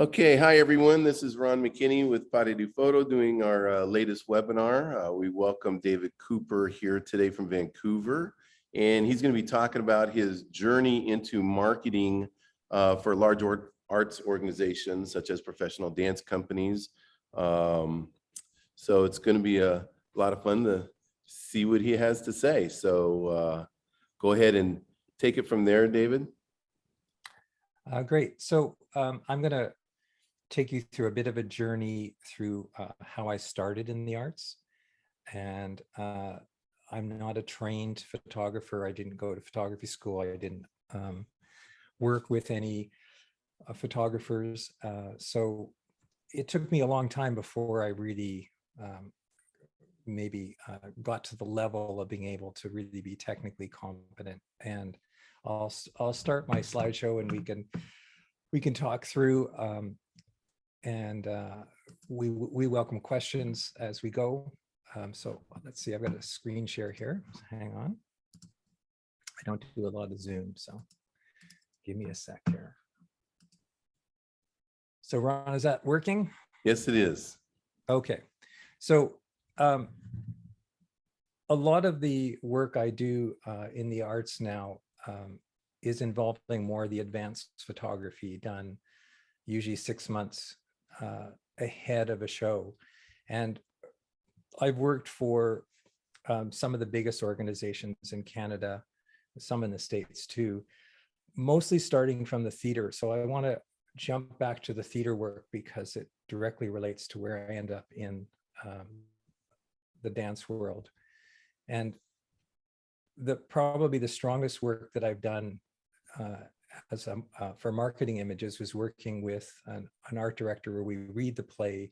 Okay, hi everyone. This is Ron McKinney with Pas de Photo doing our latest webinar. We welcome David Cooper here today from Vancouver, and he's going to be talking about his journey into marketing for large arts organizations such as professional dance companies. So it's going to be a lot of fun to see what he has to say. So go ahead and take it from there, David. Great. So I'm going to take you through a bit of a journey through how I started in the arts. And I'm not a trained photographer. I didn't go to photography school. I didn't work with any photographers. So it took me a long time before I really maybe got to the level of being able to really be technically competent. And I'll start my slideshow and we can talk through and we welcome questions as we go. So let's see, I've got a screen share here. So hang on. I don't do a lot of Zoom, so give me a sec here. So Ron, is that working? Yes, it is. Okay. So a lot of the work I do in the arts now is involving more the advanced photography done usually 6 months ahead of a show. And I've worked for some of the biggest organizations in Canada, some in the States too, mostly starting from the theater. So I want to jump back to the theater work because it directly relates to where I end up in the dance world. And probably the strongest work that I've done for marketing images was working with an art director where we read the play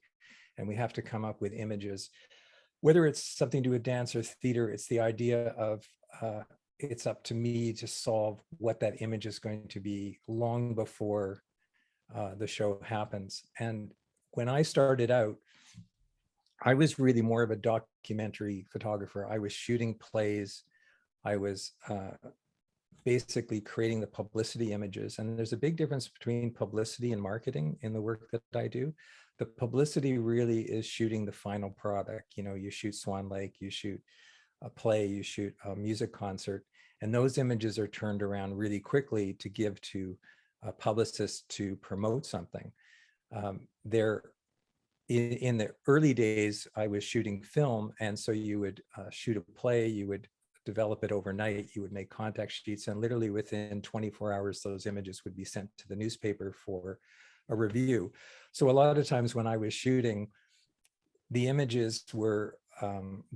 and we have to come up with images. Whether it's something to do with dance or theater, it's the idea of it's up to me to solve what that image is going to be long before the show happens. And when I started out, I was really more of a documentary photographer. I was shooting plays. I was basically creating the publicity images. And there's a big difference between publicity and marketing in the work that I do. The publicity really is shooting the final product. You know, you shoot Swan Lake, you shoot a play, you shoot a music concert, and those images are turned around really quickly to give to a publicist to promote something. In the early days, I was shooting film, and so you would shoot a play, you would develop it overnight, you would make contact sheets, and literally within 24 hours, those images would be sent to the newspaper for a review. So a lot of times when I was shooting, the images were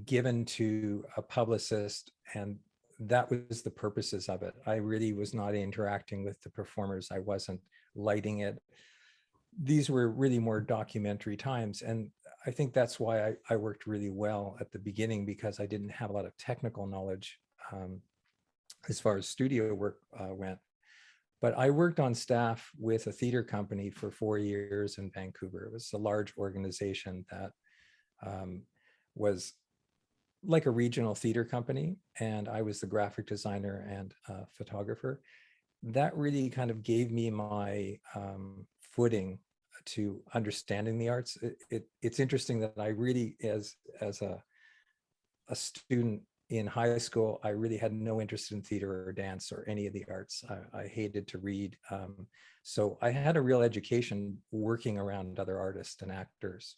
given to a publicist, and that was the purposes of it. I really was not interacting with the performers. I wasn't lighting it. These were really more documentary times. And I think that's why I worked really well at the beginning, because I didn't have a lot of technical knowledge as far as studio work went. But I worked on staff with a theater company for 4 years in Vancouver. It was a large organization that was like a regional theater company, and I was the graphic designer and photographer. That really kind of gave me my footing to understanding the arts. It's interesting that I really, as a student in high school, I really had no interest in theater or dance or any of the arts. I hated to read. So I had a real education working around other artists and actors.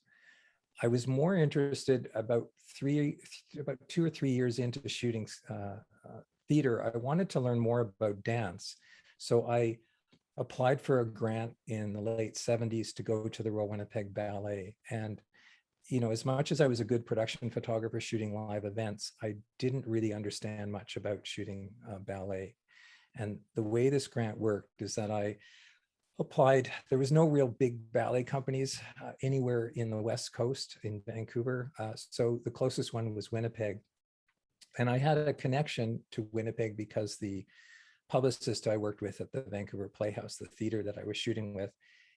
I was more interested about 2 or 3 years into shooting theater. I wanted to learn more about dance. So I applied for a grant in the late 70s to go to the Royal Winnipeg Ballet. And, you know, as much as I was a good production photographer shooting live events, I didn't really understand much about shooting ballet. And the way this grant worked is that I applied. There was no real big ballet companies anywhere in the West Coast in Vancouver. So the closest one was Winnipeg. And I had a connection to Winnipeg because the publicist I worked with at the Vancouver Playhouse, the theater that I was shooting with,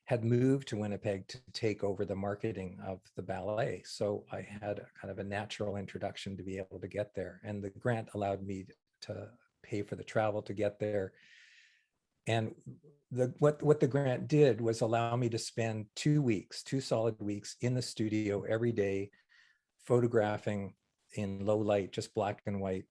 had moved to Winnipeg to take over the marketing of the ballet. So I had a kind of a natural introduction to be able to get there. And the grant allowed me to pay for the travel to get there. And what the grant did was allow me to spend 2 weeks, 2 solid weeks in the studio every day, photographing in low light, just black and white.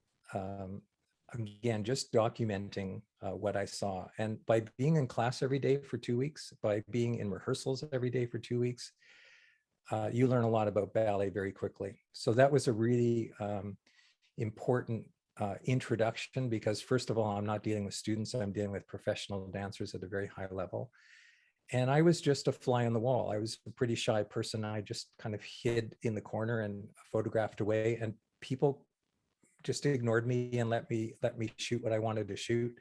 Again, just documenting what I saw. And by being in class every day for 2 weeks, by being in rehearsals every day for 2 weeks, you learn a lot about ballet very quickly. So that was a really important introduction, because first of all, I'm not dealing with students, I'm dealing with professional dancers at a very high level. And I was just a fly on the wall. I was a pretty shy person. I just kind of hid in the corner and photographed away, and people just ignored me and let me shoot what I wanted to shoot.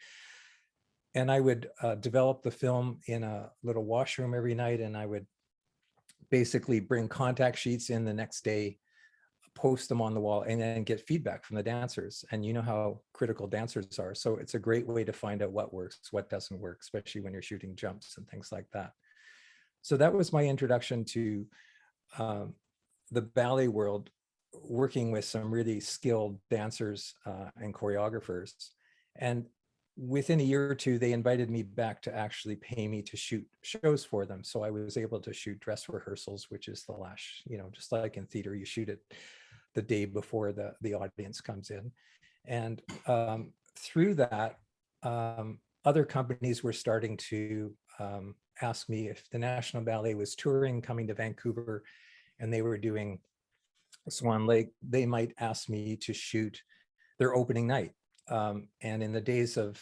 And I would develop the film in a little washroom every night, and I would basically bring contact sheets in the next day, post them on the wall, and then get feedback from the dancers. And you know how critical dancers are. So it's a great way to find out what works, what doesn't work, especially when you're shooting jumps and things like that. So that was my introduction to the ballet world, working with some really skilled dancers and choreographers. And within a year or two, they invited me back to actually pay me to shoot shows for them. So I was able to shoot dress rehearsals, which is the last, just like in theater, you shoot it the day before the audience comes in. And through that, other companies were starting to ask me if the National Ballet was touring, coming to Vancouver, and they were doing Swan Lake, they might ask me to shoot their opening night. And in the days of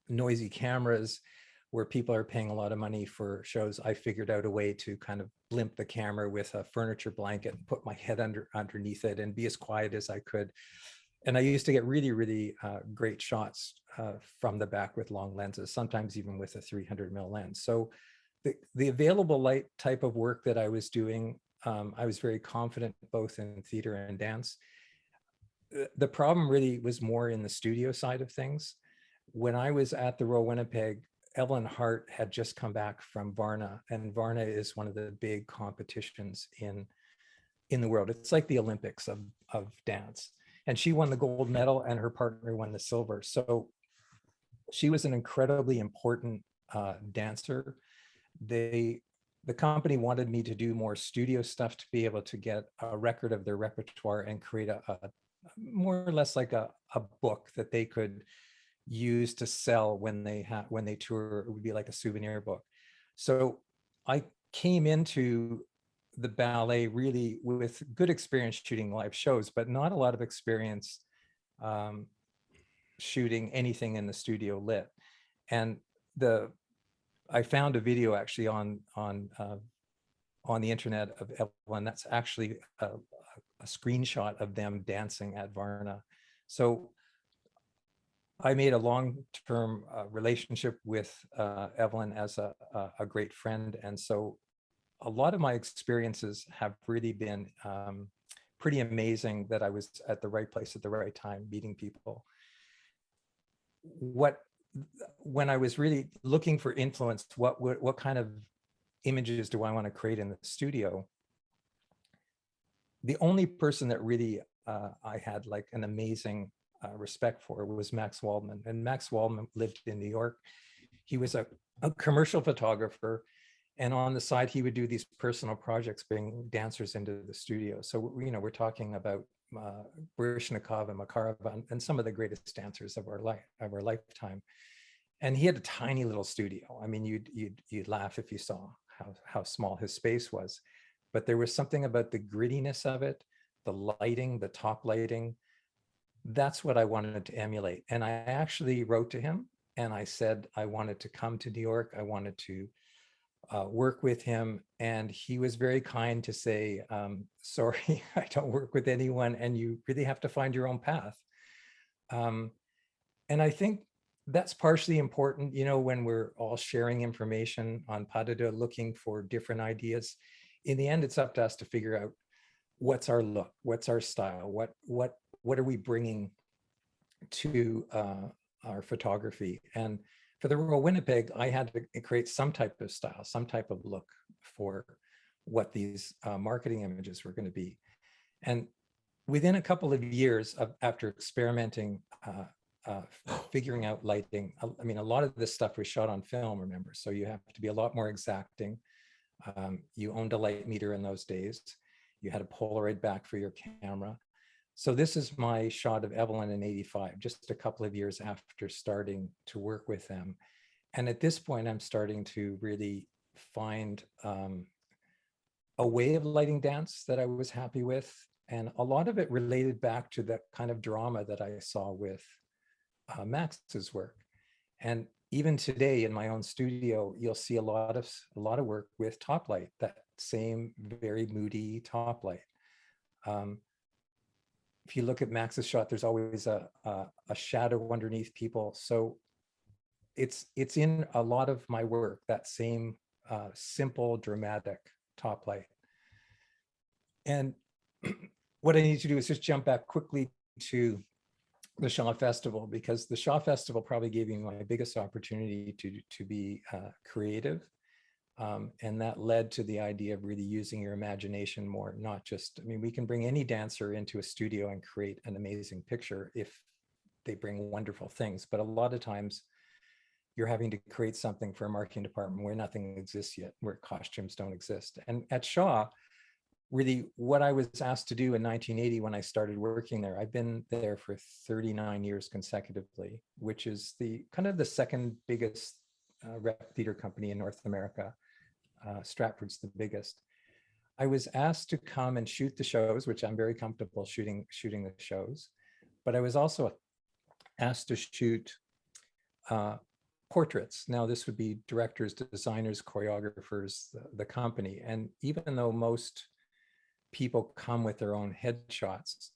noisy cameras, where people are paying a lot of money for shows, I figured out a way to kind of blimp the camera with a furniture blanket and put my head underneath it and be as quiet as I could. And I used to get really, really great shots from the back with long lenses, sometimes even with a 300mm lens. So the available light type of work that I was doing, I was very confident both in theater and dance. The problem really was more in the studio side of things. When I was at the Royal Winnipeg, Evelyn Hart had just come back from Varna, and Varna is one of the big competitions in the world. It's like the Olympics of dance. And she won the gold medal and her partner won the silver. So she was an incredibly important dancer. The company wanted me to do more studio stuff to be able to get a record of their repertoire and create a more or less like a book that they could use to sell when they tour. It would be like a souvenir book. So I came into the ballet really with good experience shooting live shows, but not a lot of experience shooting anything in the studio lit. And I found a video actually on the internet of Evelyn. That's actually a screenshot of them dancing at Varna. So I made a long-term relationship with Evelyn as a great friend. And so a lot of my experiences have really been pretty amazing, that I was at the right place at the right time, meeting people. When I was really looking for influence, what kind of images do I want to create in the studio? The only person that really I had like an amazing respect for was Max Waldman. And Max Waldman lived in New York. He was a commercial photographer, and on the side he would do these personal projects, bring dancers into the studio. So we're talking about Baryshnikov and Makarov and some of the greatest dancers of our lifetime. And he had a tiny little studio. I mean, you'd laugh if you saw how small his space was. But there was something about the grittiness of it, the lighting, the top lighting. That's what I wanted to emulate. And I actually wrote to him and I said I wanted to come to New York. I wanted to work with him. And he was very kind to say, sorry, I don't work with anyone, and you really have to find your own path. And I think that's partially important, when we're all sharing information on Pas de Deux, looking for different ideas. In the end, it's up to us to figure out what's our look, what's our style, what are we bringing to our photography. And for the Royal Winnipeg, I had to create some type of style, some type of look for what these marketing images were going to be. And within a couple of years after experimenting figuring out lighting. I mean, a lot of this stuff was shot on film, remember, so you have to be a lot more exacting. You owned a light meter in those days. You had a Polaroid back for your camera. So this is my shot of Evelyn in '85, just a couple of years after starting to work with them. And at this point, I'm starting to really find a way of lighting dance that I was happy with. And a lot of it related back to that kind of drama that I saw with Max's work. And even today in my own studio, you'll see a lot of work with top light, that same very moody top light. If you look at Max's shot, there's always a shadow underneath people. So it's in a lot of my work, that same simple, dramatic top light. And what I need to do is just jump back quickly to the Shaw Festival, because the Shaw Festival probably gave me my biggest opportunity to be creative. And that led to the idea of really using your imagination more, not just, I mean, we can bring any dancer into a studio and create an amazing picture if they bring wonderful things. But a lot of times you're having to create something for a marketing department where nothing exists yet, where costumes don't exist. And at Shaw, really what I was asked to do in 1980 when I started working there, I've been there for 39 years consecutively, which is the kind of the second biggest rep theater company in North America. Stratford's the biggest. I was asked to come and shoot the shows, which I'm very comfortable shooting the shows, but I was also asked to shoot portraits. Now this would be directors, designers, choreographers, the company. And even though most people come with their own headshots,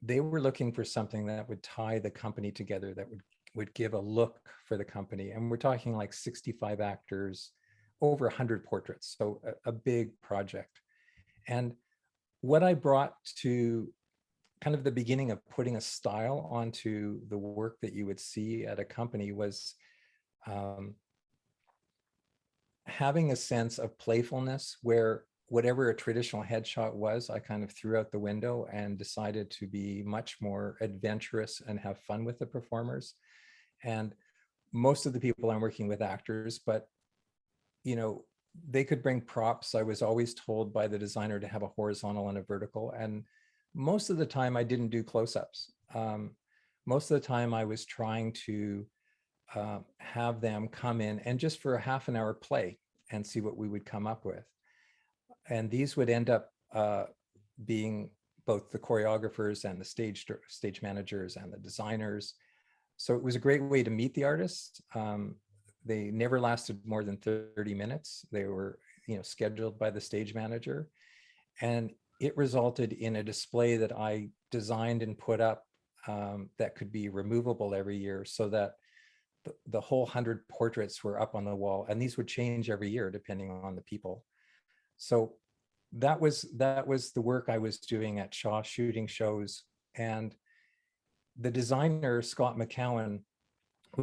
they were looking for something that would tie the company together, that would give a look for the company. And we're talking like 65 actors, over 100 portraits, so a big project. And what I brought to kind of the beginning of putting a style onto the work that you would see at a company was having a sense of playfulness, where whatever a traditional headshot was, I kind of threw out the window and decided to be much more adventurous and have fun with the performers. And most of the people I'm working with actors, but you know, they could bring props. I was always told by the designer to have a horizontal and a vertical. And most of the time I didn't do close-ups. Most of the time I was trying to have them come in and just for a half an hour play and see what we would come up with. And these would end up being both the choreographers and the stage managers and the designers. So it was a great way to meet the artists. They never lasted more than 30 minutes. They were, you know, scheduled by the stage manager. And it resulted in a display that I designed and put up that could be removable every year, so that the whole 100 portraits were up on the wall. And these would change every year depending on the people. So that was the work I was doing at Shaw, shooting shows. And the designer, Scott McCowan,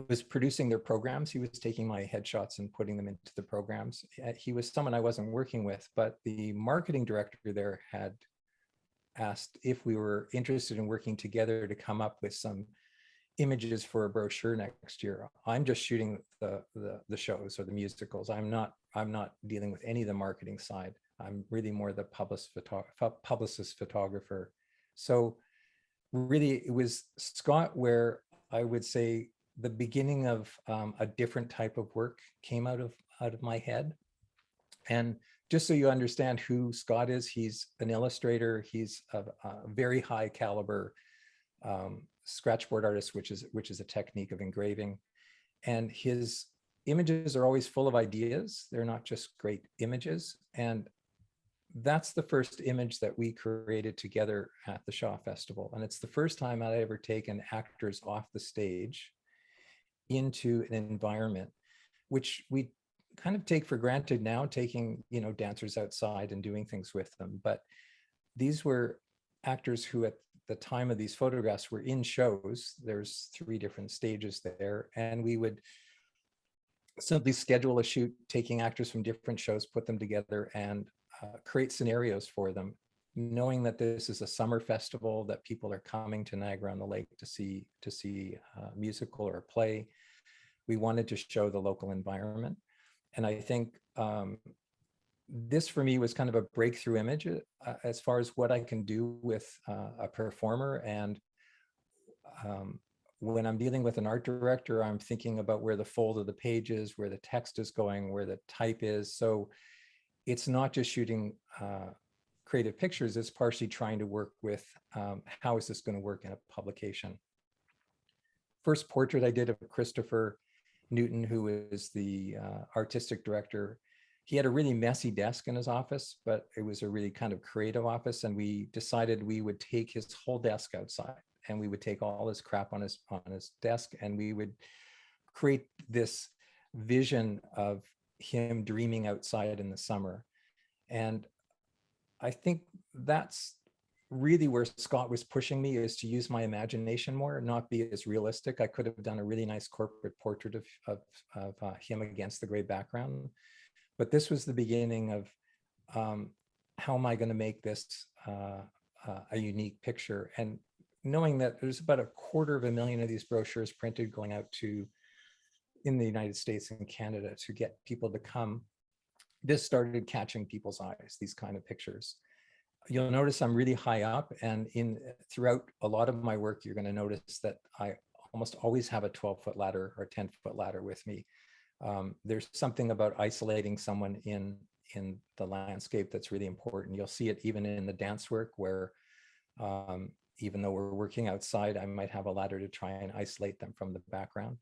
was producing their programs. He was taking my headshots and putting them into the programs. He was someone I wasn't working with, but the marketing director there had asked if we were interested in working together to come up with some images for a brochure next year. I'm just shooting the shows or the musicals. I'm not dealing with any of the marketing side. I'm really more the publicist photographer. So really it was Scott where I would say the beginning of a different type of work came out of my head. And just so you understand who Scott is, he's an illustrator. He's a very high caliber scratchboard artist, which is a technique of engraving. And his images are always full of ideas. They're not just great images. And that's the first image that we created together at the Shaw Festival. And it's the first time I'd ever taken actors off the stage into an environment, which we kind of take for granted now, taking, you know, dancers outside and doing things with them. But these were actors who at the time of these photographs were in shows. There's 3 different stages there. And we would simply schedule a shoot, taking actors from different shows, put them together and create scenarios for them knowing that this is a summer festival, that people are coming to Niagara-on-the-Lake to see a musical or a play, we wanted to show the local environment. And I think this for me was kind of a breakthrough image as far as what I can do with a performer. And when I'm dealing with an art director, I'm thinking about where the fold of the page is, where the text is going, where the type is. So it's not just shooting creative pictures, it's partially trying to work with how is this going to work in a publication. First portrait I did of Christopher Newton, who is the artistic director. He had a really messy desk in his office, but it was a really kind of creative office. And we decided we would take his whole desk outside, and we would take all his crap on his desk, and we would create this vision of him dreaming outside in the summer. And I think that's really where Scott was pushing me, is to use my imagination more, not be as realistic. I could have done a really nice corporate portrait of him against the gray background. But this was the beginning of how am I going to make this a unique picture? And knowing that there's about 250,000 of these brochures printed going out in the United States and Canada to get people to come, this started catching people's eyes, these kind of pictures. You'll notice I'm really high up, and throughout a lot of my work, you're going to notice that I almost always have a 12-foot ladder or 10-foot ladder with me. There's something about isolating someone in the landscape that's really important. You'll see it even in the dance work, where even though we're working outside, I might have a ladder to try and isolate them from the background.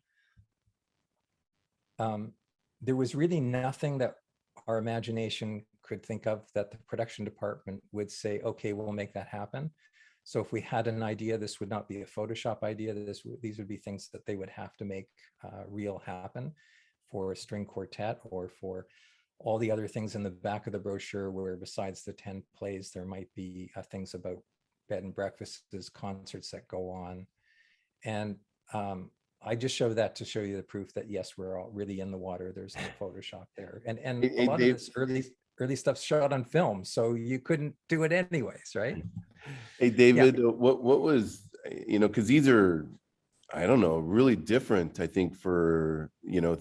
There was really nothing that our imagination could think of that the production department would say, okay, we'll make that happen. So if we had an idea, this would not be a Photoshop idea. These would be things that they would have to make real happen for a string quartet, or for all the other things in the back of the brochure, where besides the 10 plays, there might be things about bed and breakfasts, concerts that go on. And I just show that to show you the proof that yes, we're all really in the water. There's no Photoshop there. And a lot of this early stuff shot on film, so you couldn't do it anyways, right? Hey, David, what was, because these are, I don't know, really different, I think, for,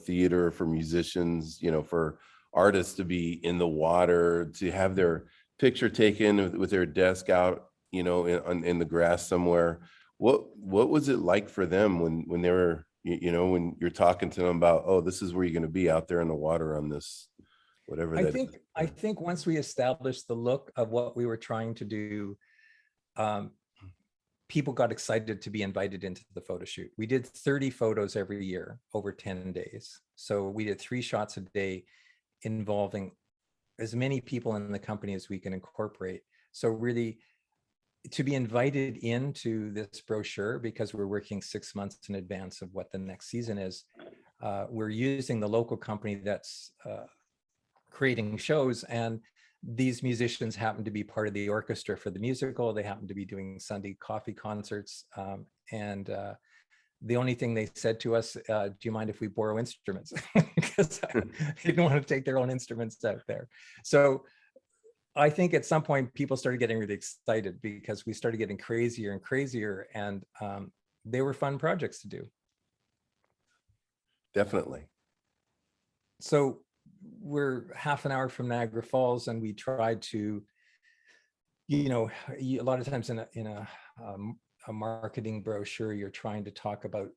theater, for musicians, for artists to be in the water, to have their picture taken with their desk out, in the grass somewhere. What was it like for them when they were, when you're talking to them about, oh, this is where you're going to be out there in the water on this, whatever that is? I think once we established the look of what we were trying to do, people got excited to be invited into the photo shoot. We did 30 photos every year over 10 days. So we did 3 shots a day involving as many people in the company as we can incorporate. So really, to be invited into this brochure, because we're working 6 months in advance of what the next season is, we're using the local company that's creating shows, and these musicians happen to be part of the orchestra for the musical. They happen to be doing Sunday coffee concerts. And the only thing they said to us, do you mind if we borrow instruments? Because they didn't want to take their own instruments out there. So I think at some point people started getting really excited, because we started getting crazier and crazier, and they were fun projects to do. Definitely. So we're half an hour from Niagara Falls, and we tried to, a lot of times in a marketing brochure, you're trying to talk about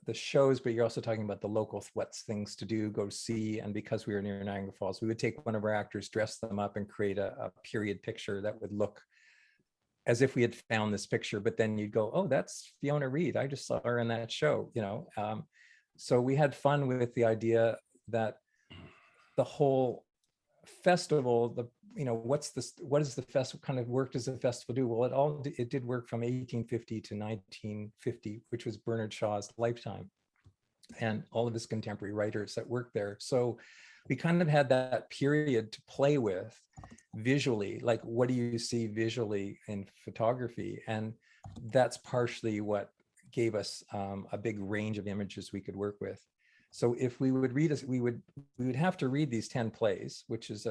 the shows, but you're also talking about the local, what's things to do, go see. And because we were near Niagara Falls, we would take one of our actors, dress them up, and create a period picture that would look as if we had found this picture. But then you'd go, oh, that's Fiona Reed. I just saw her in that show, So we had fun with the idea that the whole festival, what is the festival, kind of work does the festival do? Well, it did work from 1850 to 1950, which was Bernard Shaw's lifetime, and all of his contemporary writers that worked there. So we kind of had that period to play with visually, like what do you see visually in photography? And that's partially what gave us a big range of images we could work with. So if we would read us, we would have to read these 10 plays, which is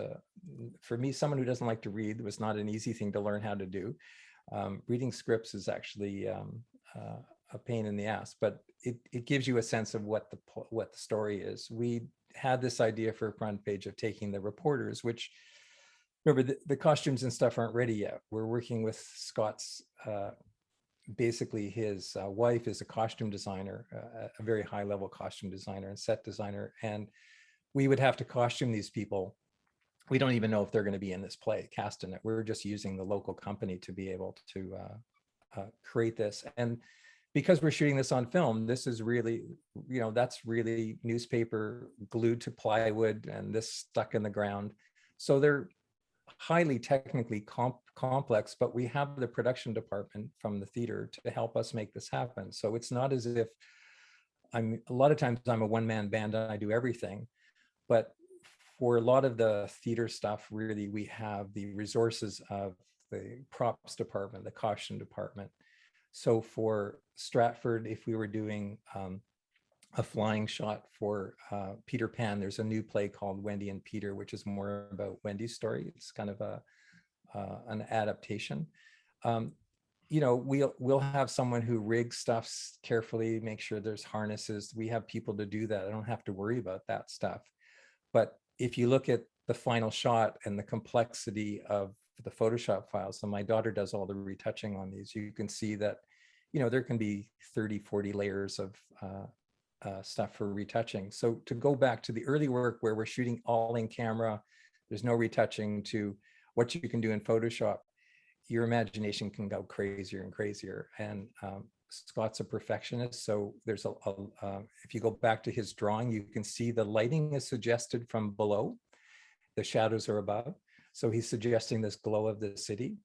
for me, someone who doesn't like to read, was not an easy thing to learn how to do. Reading scripts is actually a pain in the ass, but it gives you a sense of what the story is. We had this idea for a front page of taking the reporters, which, remember, the costumes and stuff aren't ready yet. We're working with Scott's, basically his wife is a costume designer, a very high level costume designer and set designer. And we would have to costume these people. We don't even know if they're going to be in this play, cast in it. We're just using the local company to be able to create this. And because we're shooting this on film, this is really, that's really newspaper glued to plywood and this stuck in the ground. So they're highly technically complex, but we have the production department from the theater to help us make this happen. So it's not as if a lot of times I'm a one-man band and I do everything, but for a lot of the theater stuff, really, we have the resources of the props department, the costume department. So for Stratford, if we were doing a flying shot for Peter Pan, there's a new play called Wendy and Peter, which is more about Wendy's story. It's kind of an adaptation. We'll have someone who rigs stuff carefully, make sure there's harnesses. We have people to do that. I don't have to worry about that stuff. But if you look at the final shot and the complexity of the Photoshop files, and my daughter does all the retouching on these, you can see that, there can be 30, 40 layers of stuff for retouching. So to go back to the early work where we're shooting all in camera, there's no retouching, to what you can do in Photoshop, your imagination can go crazier and crazier. And Scott's a perfectionist. So there's if you go back to his drawing, you can see the lighting is suggested from below. The shadows are above. So he's suggesting this glow of the city.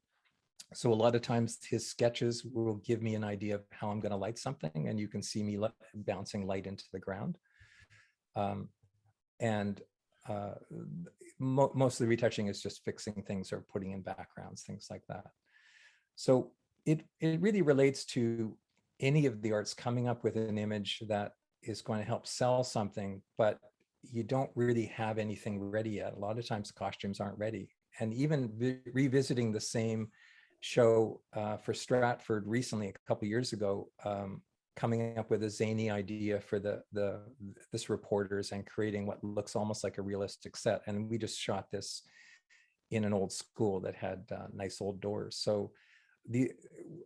So a lot of times his sketches will give me an idea of how I'm going to light something, and you can see me bouncing light into the ground. Most of the retouching is just fixing things or putting in backgrounds, things like that. So it really relates to any of the arts, coming up with an image that is going to help sell something, but you don't really have anything ready yet. A lot of times costumes aren't ready. And even revisiting the same show for Stratford recently, a couple of years ago, coming up with a zany idea for this reporters and creating what looks almost like a realistic set. And we just shot this in an old school that had nice old doors. So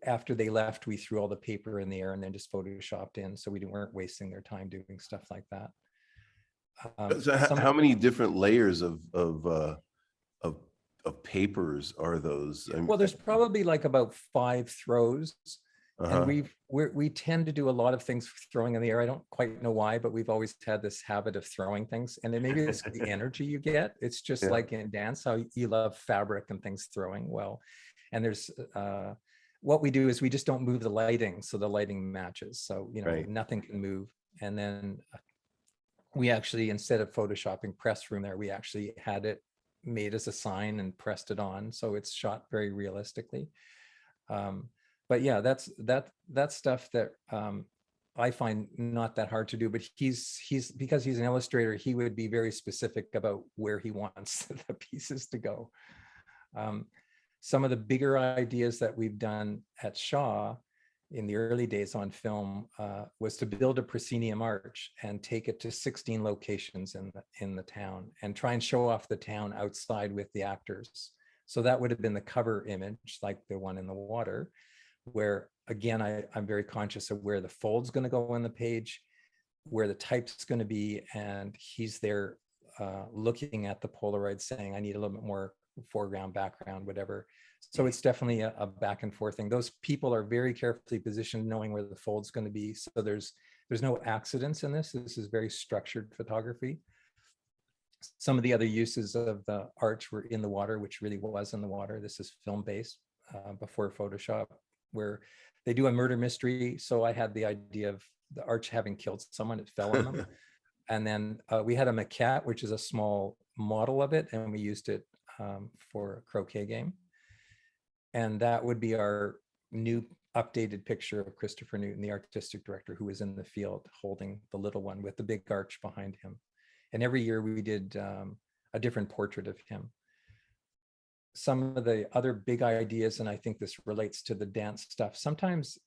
after they left, we threw all the paper in the air and then just photoshopped in, so we weren't wasting their time doing stuff like that. So how many different layers of papers are those? Well, there's probably like about 5 throws. And we tend to do a lot of things throwing in the air. I don't quite know why, but we've always had this habit of throwing things. And then maybe it's the energy you get. It's just like in dance, how you love fabric and things throwing well. And there's what we do is we just don't move the lighting, so the lighting matches. So nothing can move. And then we actually, instead of photoshopping press room there, we actually had it made as a sign and pressed it on, so it's shot very realistically. But yeah, that's stuff that I find not that hard to do. But he's because he's an illustrator, he would be very specific about where he wants the pieces to go. Some of the bigger ideas that we've done at Shaw in the early days on film was to build a proscenium arch and take it to 16 locations in the town and try and show off the town outside with the actors. So that would have been the cover image, like the one in the water, where again, I'm very conscious of where the fold's going to go on the page, where the type's going to be, and he's there looking at the Polaroid saying, I need a little bit more foreground, background, whatever. So it's definitely a back and forth thing. Those people are very carefully positioned, knowing where the fold's going to be. So there's no accidents in this. This is very structured photography. Some of the other uses of the arch were in the water, which really was in the water. This is film-based before Photoshop, where they do a murder mystery. So I had the idea of the arch having killed someone. It fell on them. And then we had a maquette, which is a small model of it, and we used it for a croquet game. And that would be our new updated picture of Christopher Newton, the artistic director, who was in the field holding the little one with the big arch behind him. And every year we did a different portrait of him. Some of the other big ideas, and I think this relates to the dance stuff, sometimes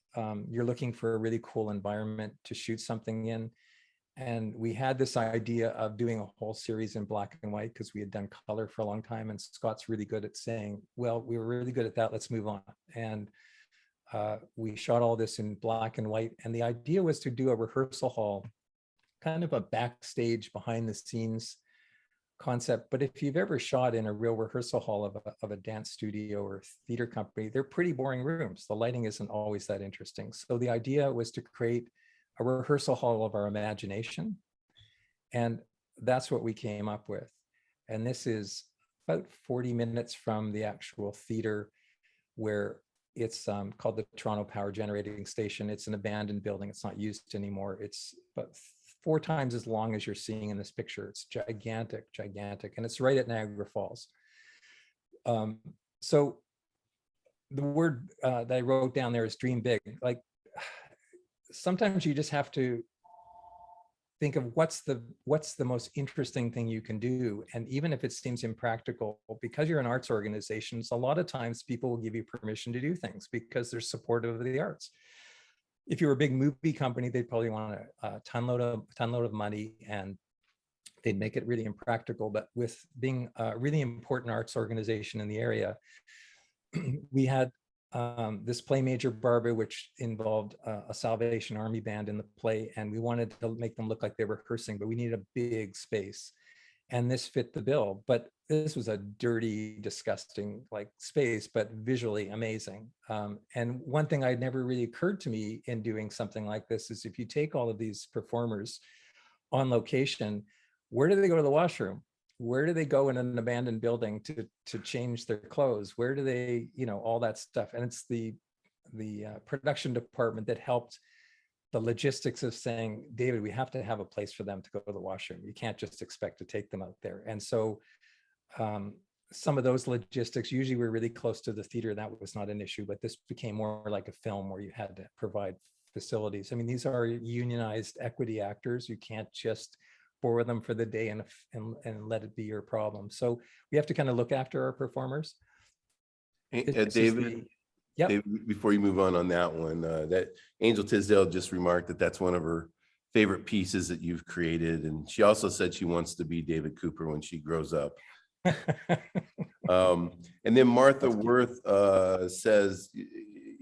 you're looking for a really cool environment to shoot something in. And we had this idea of doing a whole series in black and white because we had done color for a long time. And Scott's really good at saying, well, we were really good at that, let's move on. And we shot all this in black and white. And the idea was to do a rehearsal hall, kind of a backstage behind the scenes concept. But if you've ever shot in a real rehearsal hall of a dance studio or theater company, they're pretty boring rooms. The lighting isn't always that interesting. So the idea was to create a rehearsal hall of our imagination. And that's what we came up with. And this is about 40 minutes from the actual theater, where it's called the Toronto Power Generating Station. It's an abandoned building. It's not used anymore. It's about 4 times as long as you're seeing in this picture. It's gigantic, gigantic. And it's right at Niagara Falls. So the word that I wrote down there is dream big. Like, sometimes you just have to think of what's the most interesting thing you can do. And even if it seems impractical, because you're an arts organization, a lot of times people will give you permission to do things because they're supportive of the arts. If you're a big movie company, they'd probably want a ton load of money, and they'd make it really impractical. But with being a really important arts organization in the area, we had this play Major Barbara, which involved a Salvation Army band in the play, and we wanted to make them look like they were rehearsing, but we needed a big space, and this fit the bill. But this was a dirty, disgusting like space, but visually amazing. And one thing I'd never really occurred to me in doing something like this is, if you take all of these performers on location, where do they go to the washroom? Where do they go in an abandoned building to change their clothes? Where do they, all that stuff? And it's the production department that helped the logistics of saying, David, we have to have a place for them to go to the washroom. You can't just expect to take them out there. And so some of those logistics, usually we're really close to the theater. That was not an issue, but this became more like a film where you had to provide facilities. I mean, these are unionized equity actors. You can't just borrow them for the day and let it be your problem. So we have to kind of look after our performers. David, yep. David, before you move on that one, that Angel Tisdale just remarked that that's one of her favorite pieces that you've created. And she also said she wants to be David Cooper when she grows up. And then Martha Worth says,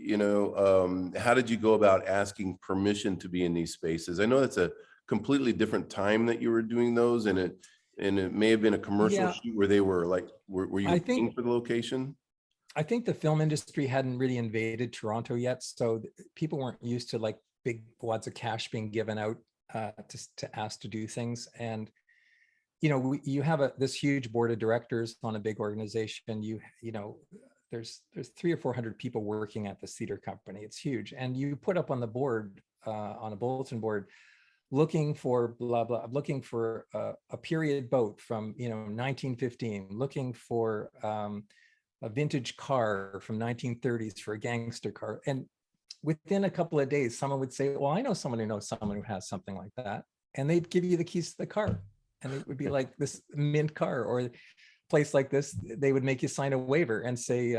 how did you go about asking permission to be in these spaces? I know that's a completely different time that you were doing those, and it may have been a commercial shoot where they were like, were you paying for the location? I think the film industry hadn't really invaded Toronto yet, so people weren't used to like big wads of cash being given out to ask to do things. And you have this huge board of directors on a big organization. There's 300 or 400 people working at the theater company. It's huge, and you put up on the board, on a bulletin board, looking for blah blah, looking for a period boat from 1915, looking for a vintage car from 1930s for a gangster car. And within a couple of days, someone would say, well, I know someone who knows someone who has something like that, and they'd give you the keys to the car, and it would be like this mint car. Or a place like this, they would make you sign a waiver and say,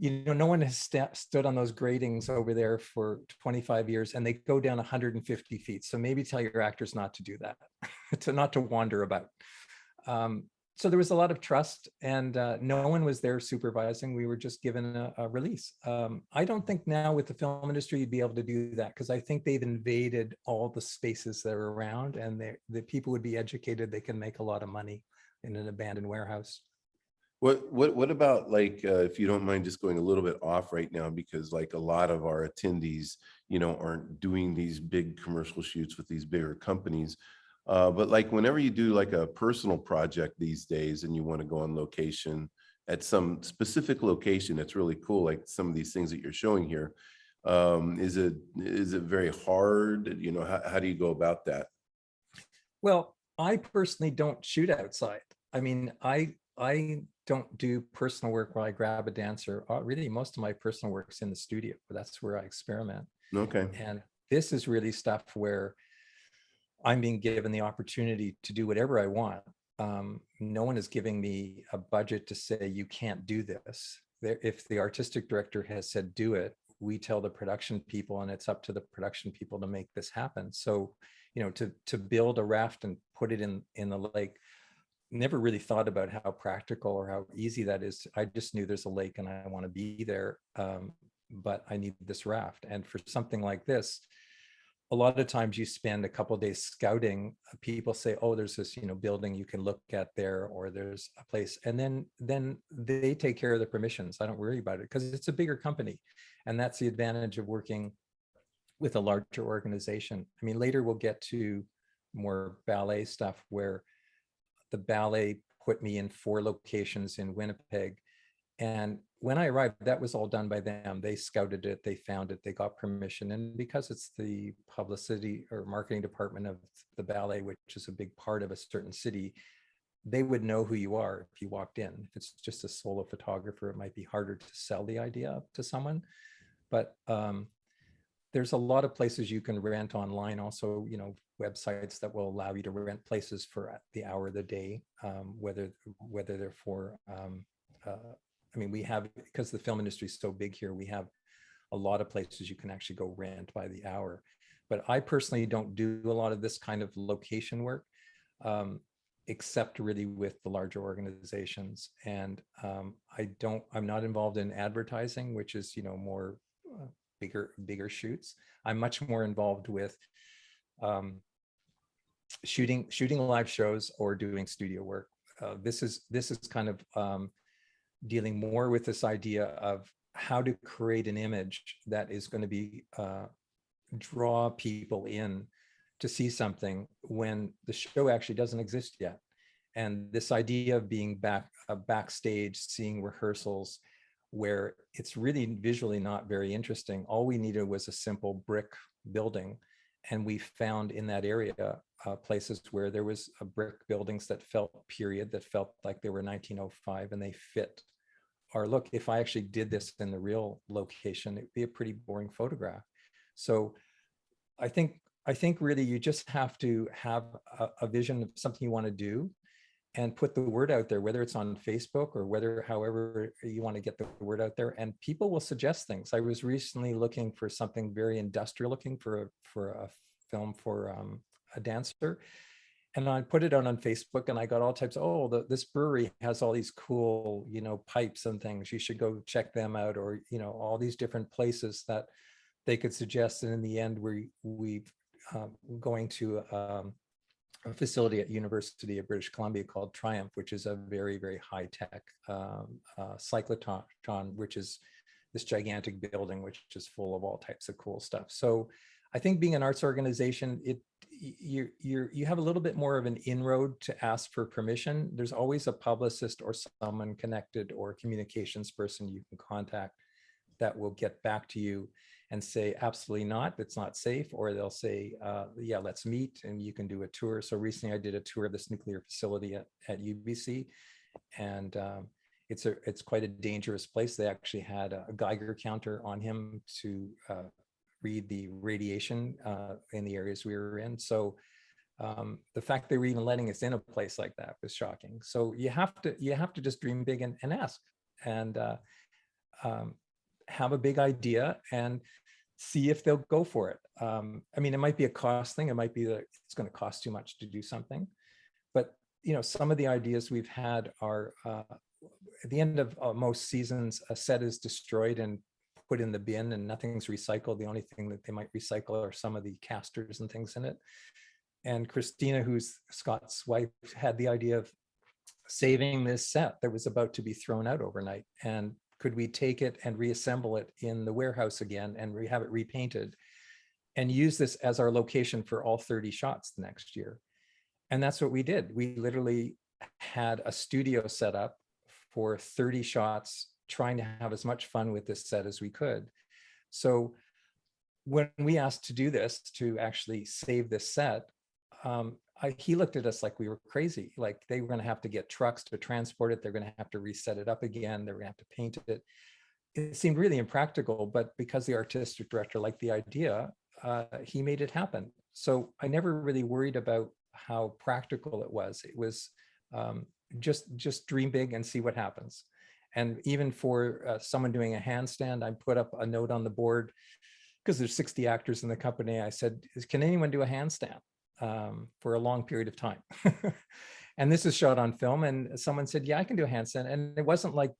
no one has stood on those gratings over there for 25 years, and they go down 150 feet. So maybe tell your actors not to do that, not to wander about. So there was a lot of trust, and no one was there supervising. We were just given a release. I don't think now with the film industry you'd be able to do that, because I think they've invaded all the spaces that are around, and the people would be educated. They can make a lot of money in an abandoned warehouse. What about, like, if you don't mind just going a little bit off right now, because like a lot of our attendees, aren't doing these big commercial shoots with these bigger companies. But like whenever you do like a personal project these days and you want to go on location at some specific location, that's really cool. Like some of these things that you're showing here. Is it very hard? How do you go about that? Well, I personally don't shoot outside. I mean, I don't do personal work where I grab a dancer. Really, most of my personal work's in the studio. That's where I experiment. Okay. And this is really stuff where I'm being given the opportunity to do whatever I want. No one is giving me a budget to say, you can't do this. If the artistic director has said, do it, we tell the production people, and it's up to the production people to make this happen. So, to build a raft and put it in the lake, never really thought about how practical or how easy that is. I just knew there's a lake and I want to be there, but I need this raft. And for something like this, a lot of times you spend a couple of days scouting. People say, oh, there's this building you can look at there, or there's a place, and then they take care of the permissions. I don't worry about it because it's a bigger company, and that's the advantage of working with a larger organization. I mean, later we'll get to more ballet stuff where the ballet put me in 4 locations in Winnipeg. And when I arrived, that was all done by them. They scouted it, they found it, they got permission. And because it's the publicity or marketing department of the ballet, which is a big part of a certain city, they would know who you are if you walked in. If it's just a solo photographer, it might be harder to sell the idea to someone. But there's a lot of places you can rent online also, websites that will allow you to rent places for the hour of the day, whether they're for, we have, because the film industry is so big here, we have a lot of places you can actually go rent by the hour. But I personally don't do a lot of this kind of location work, except really with the larger organizations. And I'm not involved in advertising, which is, more bigger shoots. I'm much more involved with shooting live shows or doing studio work. This is kind of dealing more with this idea of how to create an image that is going to be draw people in to see something when the show actually doesn't exist yet. And this idea of being backstage, seeing rehearsals where it's really visually not very interesting. All we needed was a simple brick building. And we found in that area places where there was brick buildings that felt period, that felt like they were 1905, and they fit our look. If I actually did this in the real location, it'd be a pretty boring photograph. So I think really you just have to have a vision of something you want to do and put the word out there, whether it's on Facebook or however you want to get the word out there, and people will suggest things. I was recently looking for something very industrial looking for a film for a dancer. And I put it out on Facebook and I got all types of, this brewery has all these cool, pipes and things. You should go check them out, or, all these different places that they could suggest. And in the end, we've going to a facility at University of British Columbia called Triumph, which is a very, very high-tech cyclotron, which is this gigantic building, which is full of all types of cool stuff. So I think being an arts organization, you have a little bit more of an inroad to ask for permission. There's always a publicist or someone connected or a communications person you can contact that will get back to you and say, absolutely not, it's not safe. Or they'll say, yeah, let's meet and you can do a tour. So recently I did a tour of this nuclear facility at UBC, and it's quite a dangerous place. They actually had a Geiger counter on him to read the radiation in the areas we were in. So the fact they were even letting us in a place like that was shocking. So you have to just dream big and ask, and have a big idea and see if they'll go for it. It might be a cost thing. It might be that it's going to cost too much to do something. But some of the ideas we've had are at the end of most seasons, a set is destroyed and put in the bin and nothing's recycled. The only thing that they might recycle are some of the casters and things in it. And Christina, who's Scott's wife, had the idea of saving this set that was about to be thrown out overnight. And could we take it and reassemble it in the warehouse again and have it repainted and use this as our location for all 30 shots the next year? And that's what we did. We literally had a studio set up for 30 shots, trying to have as much fun with this set as we could. So when we asked to do this, to actually save this set, he looked at us like we were crazy, like they were going to have to get trucks to transport it. They're going to have to reset it up again. They're going to have to paint it. It seemed really impractical, but because the artistic director liked the idea, he made it happen. So I never really worried about how practical it was. It was just dream big and see what happens. And even for someone doing a handstand, I put up a note on the board because there's 60 actors in the company. I said, can anyone do a handstand for a long period of time? And this is shot on film. And someone said, yeah, I can do a handstand. And it wasn't like,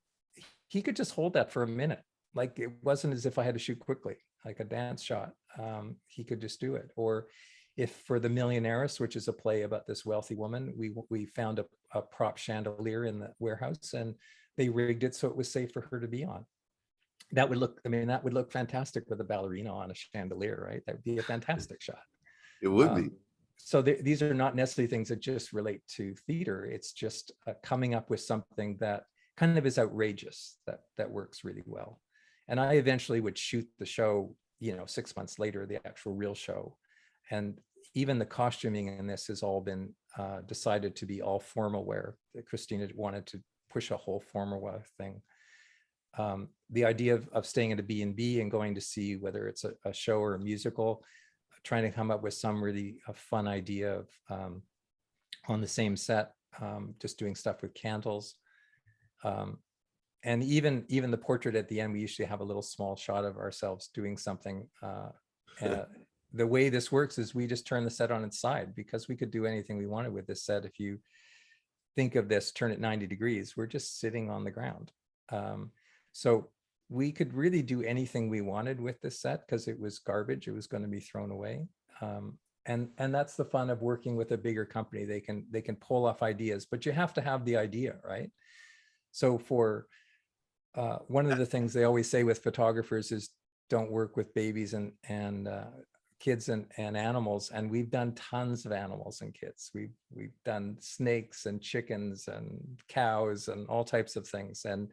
he could just hold that for a minute. Like it wasn't as if I had to shoot quickly, like a dance shot. He could just do it. Or if for The Millionaires, which is a play about this wealthy woman, we found a prop chandelier in the warehouse and they rigged it so it was safe for her to be on. That would look, I mean, that would look fantastic with a ballerina on a chandelier, right? That would be a fantastic shot. It would be. So these are not necessarily things that just relate to theater. It's just coming up with something that kind of is outrageous, that works really well. And I eventually would shoot the show, 6 months later, the actual real show. And even the costuming in this has all been decided to be all formal wear. Christina wanted to push a whole formal wear thing. The idea of staying at a B&B and going to see whether it's a show or a musical, trying to come up with some really fun idea of on the same set, just doing stuff with candles. And even the portrait at the end, we usually have a little small shot of ourselves doing something. The way this works is we just turn the set on its side because we could do anything we wanted with this set. If you think of this, turn it 90 degrees, we're just sitting on the ground. So we could really do anything we wanted with this set because it was garbage. It was going to be thrown away. And that's the fun of working with a bigger company. They can pull off ideas, but you have to have the idea, right? So for one of the things they always say with photographers is don't work with babies and kids and animals. And we've done tons of animals and kids. We've done snakes and chickens and cows and all types of things. And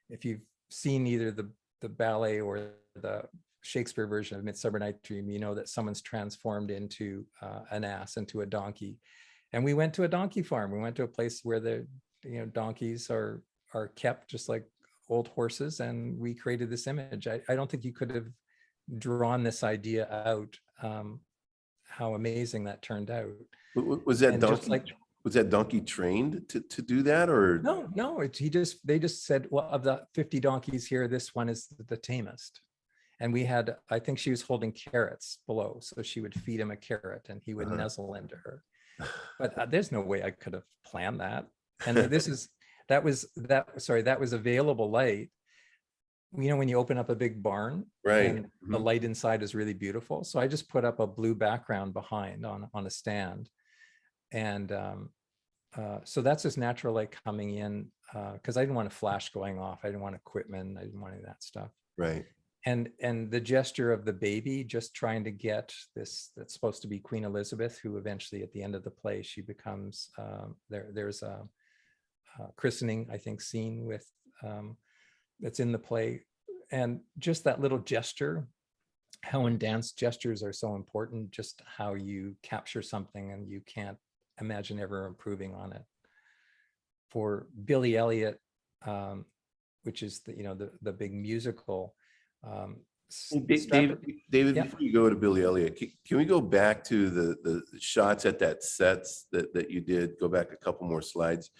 if you've seen either the ballet or the Shakespeare version of Midsummer Night's Dream, you know that someone's transformed into an ass, into a donkey. And we went to a donkey farm. We went to a place where the donkeys are kept just like old horses, and we created this image. I don't think you could have drawn this idea out, how amazing that turned out. Was that And donkey? Was that donkey trained to do that, or no? They just said, well, of the 50 donkeys here, this one is the tamest. And we had, I think she was holding carrots below, so she would feed him a carrot, and he would nuzzle into her. But there's no way I could have planned that. And that was available light. When you open up a big barn, right? And the light inside is really beautiful. So I just put up a blue background behind on a stand. And so that's just natural light coming in, because I didn't want a flash going off. I didn't want equipment. I didn't want any of that stuff. Right. And the gesture of the baby, just trying to get this, that's supposed to be Queen Elizabeth, who eventually at the end of the play, she becomes, there's a christening, I think, scene with, that's in the play. And just that little gesture, how in dance gestures are so important, just how you capture something and you can't imagine ever improving on it. For Billy Elliot, which is the big musical. David, yeah. Before you go to Billy Elliot, can we go back to the shots at that sets that you did? Go back a couple more slides.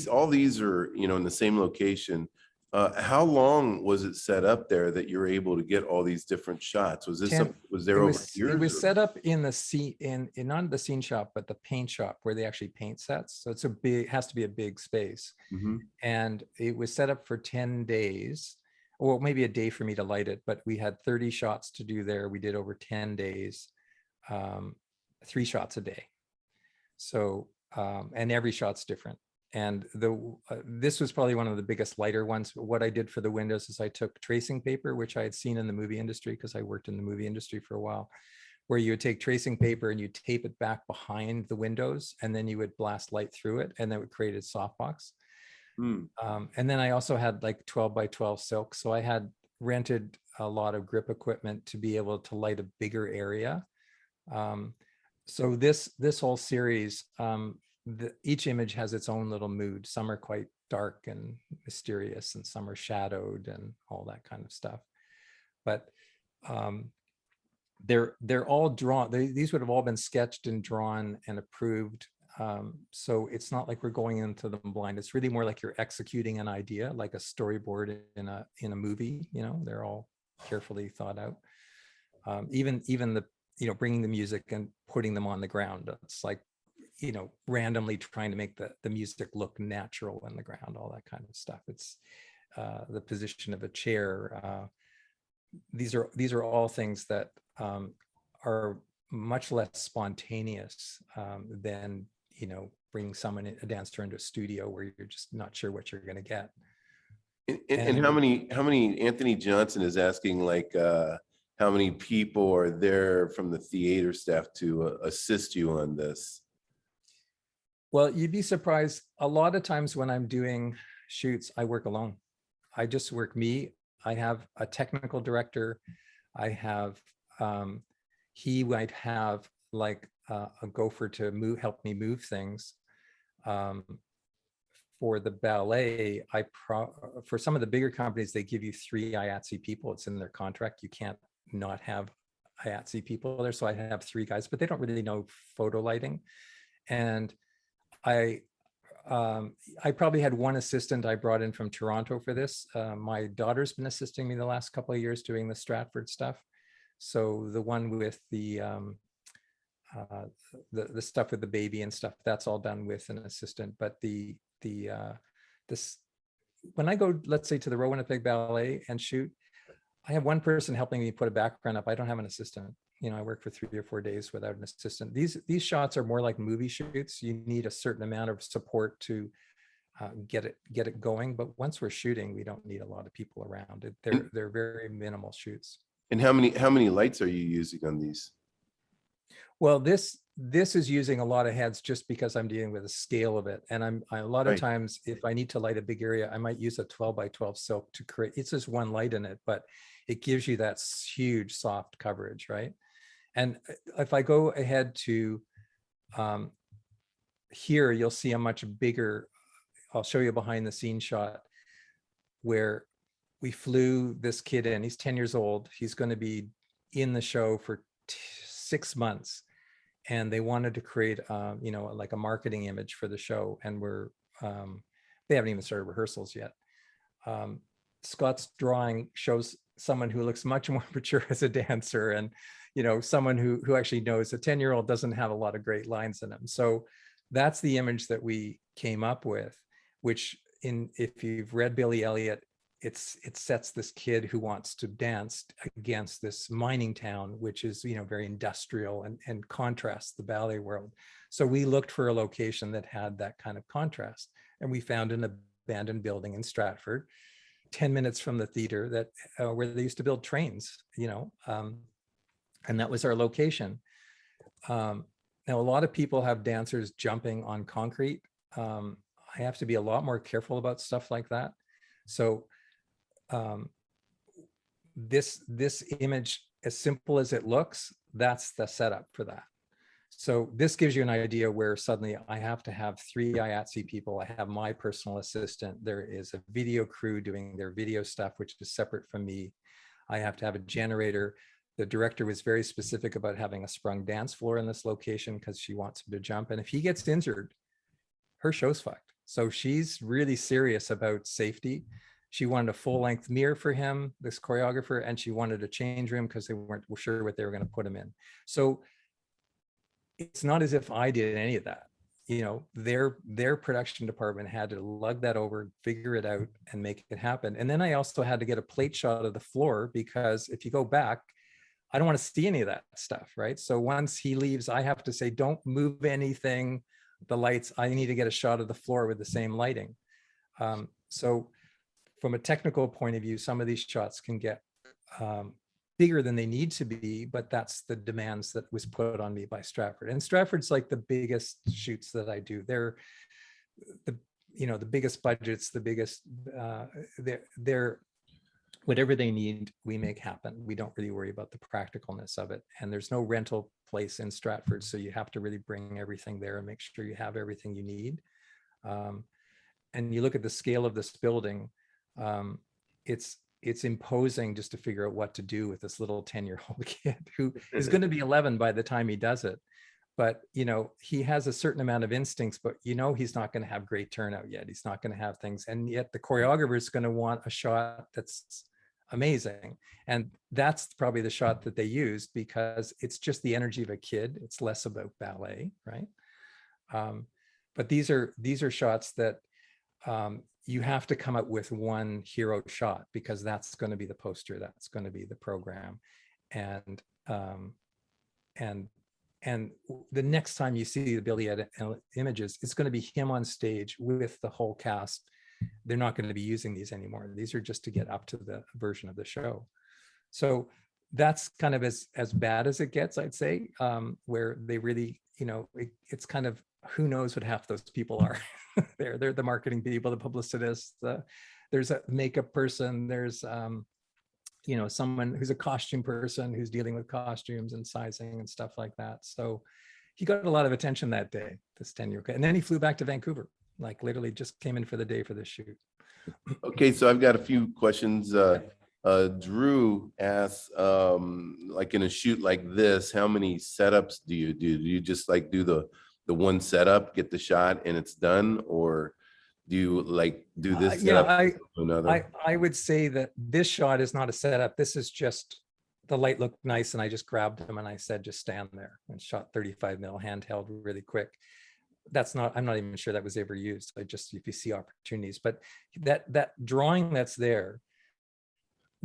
All these are in the same location. How long was it set up there that you're able to get all these different shots? Was there over years? It was set up in the scene, in not the scene shop, but the paint shop where they actually paint sets. So it's has to be a big space. Mm-hmm. And it was set up for 10 days, or maybe a day for me to light it, but we had 30 shots to do there. We did over 10 days, 3 shots a day. So, and every shot's different. And this was probably one of the biggest lighter ones. What I did for the windows is I took tracing paper, which I had seen in the movie industry because I worked in the movie industry for a while, where you would take tracing paper and you tape it back behind the windows, and then you would blast light through it, and that would create a softbox. And then I also had like 12 by 12 silk. So I had rented a lot of grip equipment to be able to light a bigger area. So this whole series, each image has its own little mood. Some are quite dark and mysterious, and some are shadowed and all that kind of stuff. But um, they're all drawn. These would have all been sketched and drawn and approved. So it's not like we're going into them blind. It's really more like you're executing an idea, like a storyboard in a movie. You know, they're all carefully thought out. Even the bringing the music and putting them on the ground. It's like randomly trying to make the music look natural in the ground. All that kind of stuff. It's the position of a chair. These are all things that are much less spontaneous than bringing a dancer into a studio where you're just not sure what you're going to get. And how many Anthony Johnson is asking, like how many people are there from the theater staff to assist you on this? Well, you'd be surprised. A lot of times when I'm doing shoots, I work alone. I just work me. I have a technical director. I have he might have like a gopher to help me move things. For the ballet, for some of the bigger companies, they give you 3 IATSE people. It's in their contract. You can't not have IATSE people there. So I have 3 guys, but they don't really know photo lighting. And I probably had 1 assistant I brought in from Toronto for this. My daughter's been assisting me the last couple of years doing the Stratford stuff. So the one with the stuff with the baby and stuff, that's all done with an assistant. But when I go, let's say, to the Rowan Winnipeg Ballet and shoot, I have 1 person helping me put a background up. I don't have an assistant. I work for 3 or 4 days without an assistant. These shots are more like movie shoots. You need a certain amount of support to get it going. But once we're shooting, we don't need a lot of people around. They're very minimal shoots. And how many lights are you using on these? Well, this is using a lot of heads just because I'm dealing with the scale of it. And a lot of times, if I need to light a big area, I might use a 12 by 12 silk to create, it's just 1 light in it, but it gives you that huge soft coverage, right? And if I go ahead to here, you'll see a much bigger, I'll show you a behind the scenes shot where we flew this kid in. He's 10 years old. He's going to be in the show for 6 months. And they wanted to create, like a marketing image for the show. And they haven't even started rehearsals yet. Scott's drawing shows someone who looks much more mature as a dancer, and someone who actually knows a 10-year-old doesn't have a lot of great lines in him. So that's the image that we came up with, which if you've read Billy Elliot, it sets this kid who wants to dance against this mining town, which is very industrial and contrasts the ballet world. So we looked for a location that had that kind of contrast, and we found an abandoned building in Stratford, 10 minutes from the theater that where they used to build trains, and that was our location. Now, a lot of people have dancers jumping on concrete. I have to be a lot more careful about stuff like that. So this image, as simple as it looks, that's the setup for that. So this gives you an idea where suddenly I have to have 3 IATSE people. I have my personal assistant. There is a video crew doing their video stuff, which is separate from me. I have to have a generator. The director was very specific about having a sprung dance floor in this location because she wants him to jump. And if he gets injured, her show's fucked. So she's really serious about safety. She wanted a full-length mirror for him, this choreographer, and she wanted a change room because they weren't sure what they were going to put him in. So it's not as if I did any of that. Their production department had to lug that over, figure it out, and make it happen. And then I also had to get a plate shot of the floor, because if you go back, I don't want to see any of that stuff, right? So once he leaves, I have to say, don't move anything, the lights, I need to get a shot of the floor with the same lighting. So from a technical point of view, some of these shots can get bigger than they need to be, but that's the demands that was put on me by Stratford. And Stratford's like the biggest shoots that I do. They're the biggest budgets, the biggest, they're whatever they need, we make happen. We don't really worry about the practicalness of it. And there's no rental place in Stratford, so you have to really bring everything there and make sure you have everything you need. And you look at the scale of this building, it's imposing just to figure out what to do with this little 10-year-old kid who is going to be 11 by the time he does it. But, you know, he has a certain amount of instincts, but, you know, he's not going to have great turnout yet. He's not going to have things. And yet the choreographer is going to want a shot that's amazing. And that's probably the shot that they used, because it's just the energy of a kid. It's less about ballet, right? But these are shots that you have to come up with one hero shot, because that's going to be the poster, that's going to be the program. And the next time you see the Billy images, it's going to be him on stage with the whole cast. They're not going to be using these anymore. These are just to get up to the version of the show. So that's kind of as bad as it gets, I'd say, where they really, you know, it's kind of, who knows what half those people are. They're the marketing people, the publicists, there's a makeup person, there's you know, someone who's a costume person who's dealing with costumes and sizing and stuff like that. So he got a lot of attention that day, this 10-year-old kid. And then he flew back to Vancouver, like literally just came in for the day for the shoot. Okay, so I've got a few questions. Drew asks, like in a shoot like this, how many setups do you do? Do you just like do the one setup, get the shot and it's done? Or do you like do this Yeah, setup another? I would say that this shot is not a setup. This is just, the light looked nice and I just grabbed him and I said, just stand there, and shot 35 mil handheld really quick. That's not, I'm not even sure that was ever used. I just, if you see opportunities, but that drawing that's there,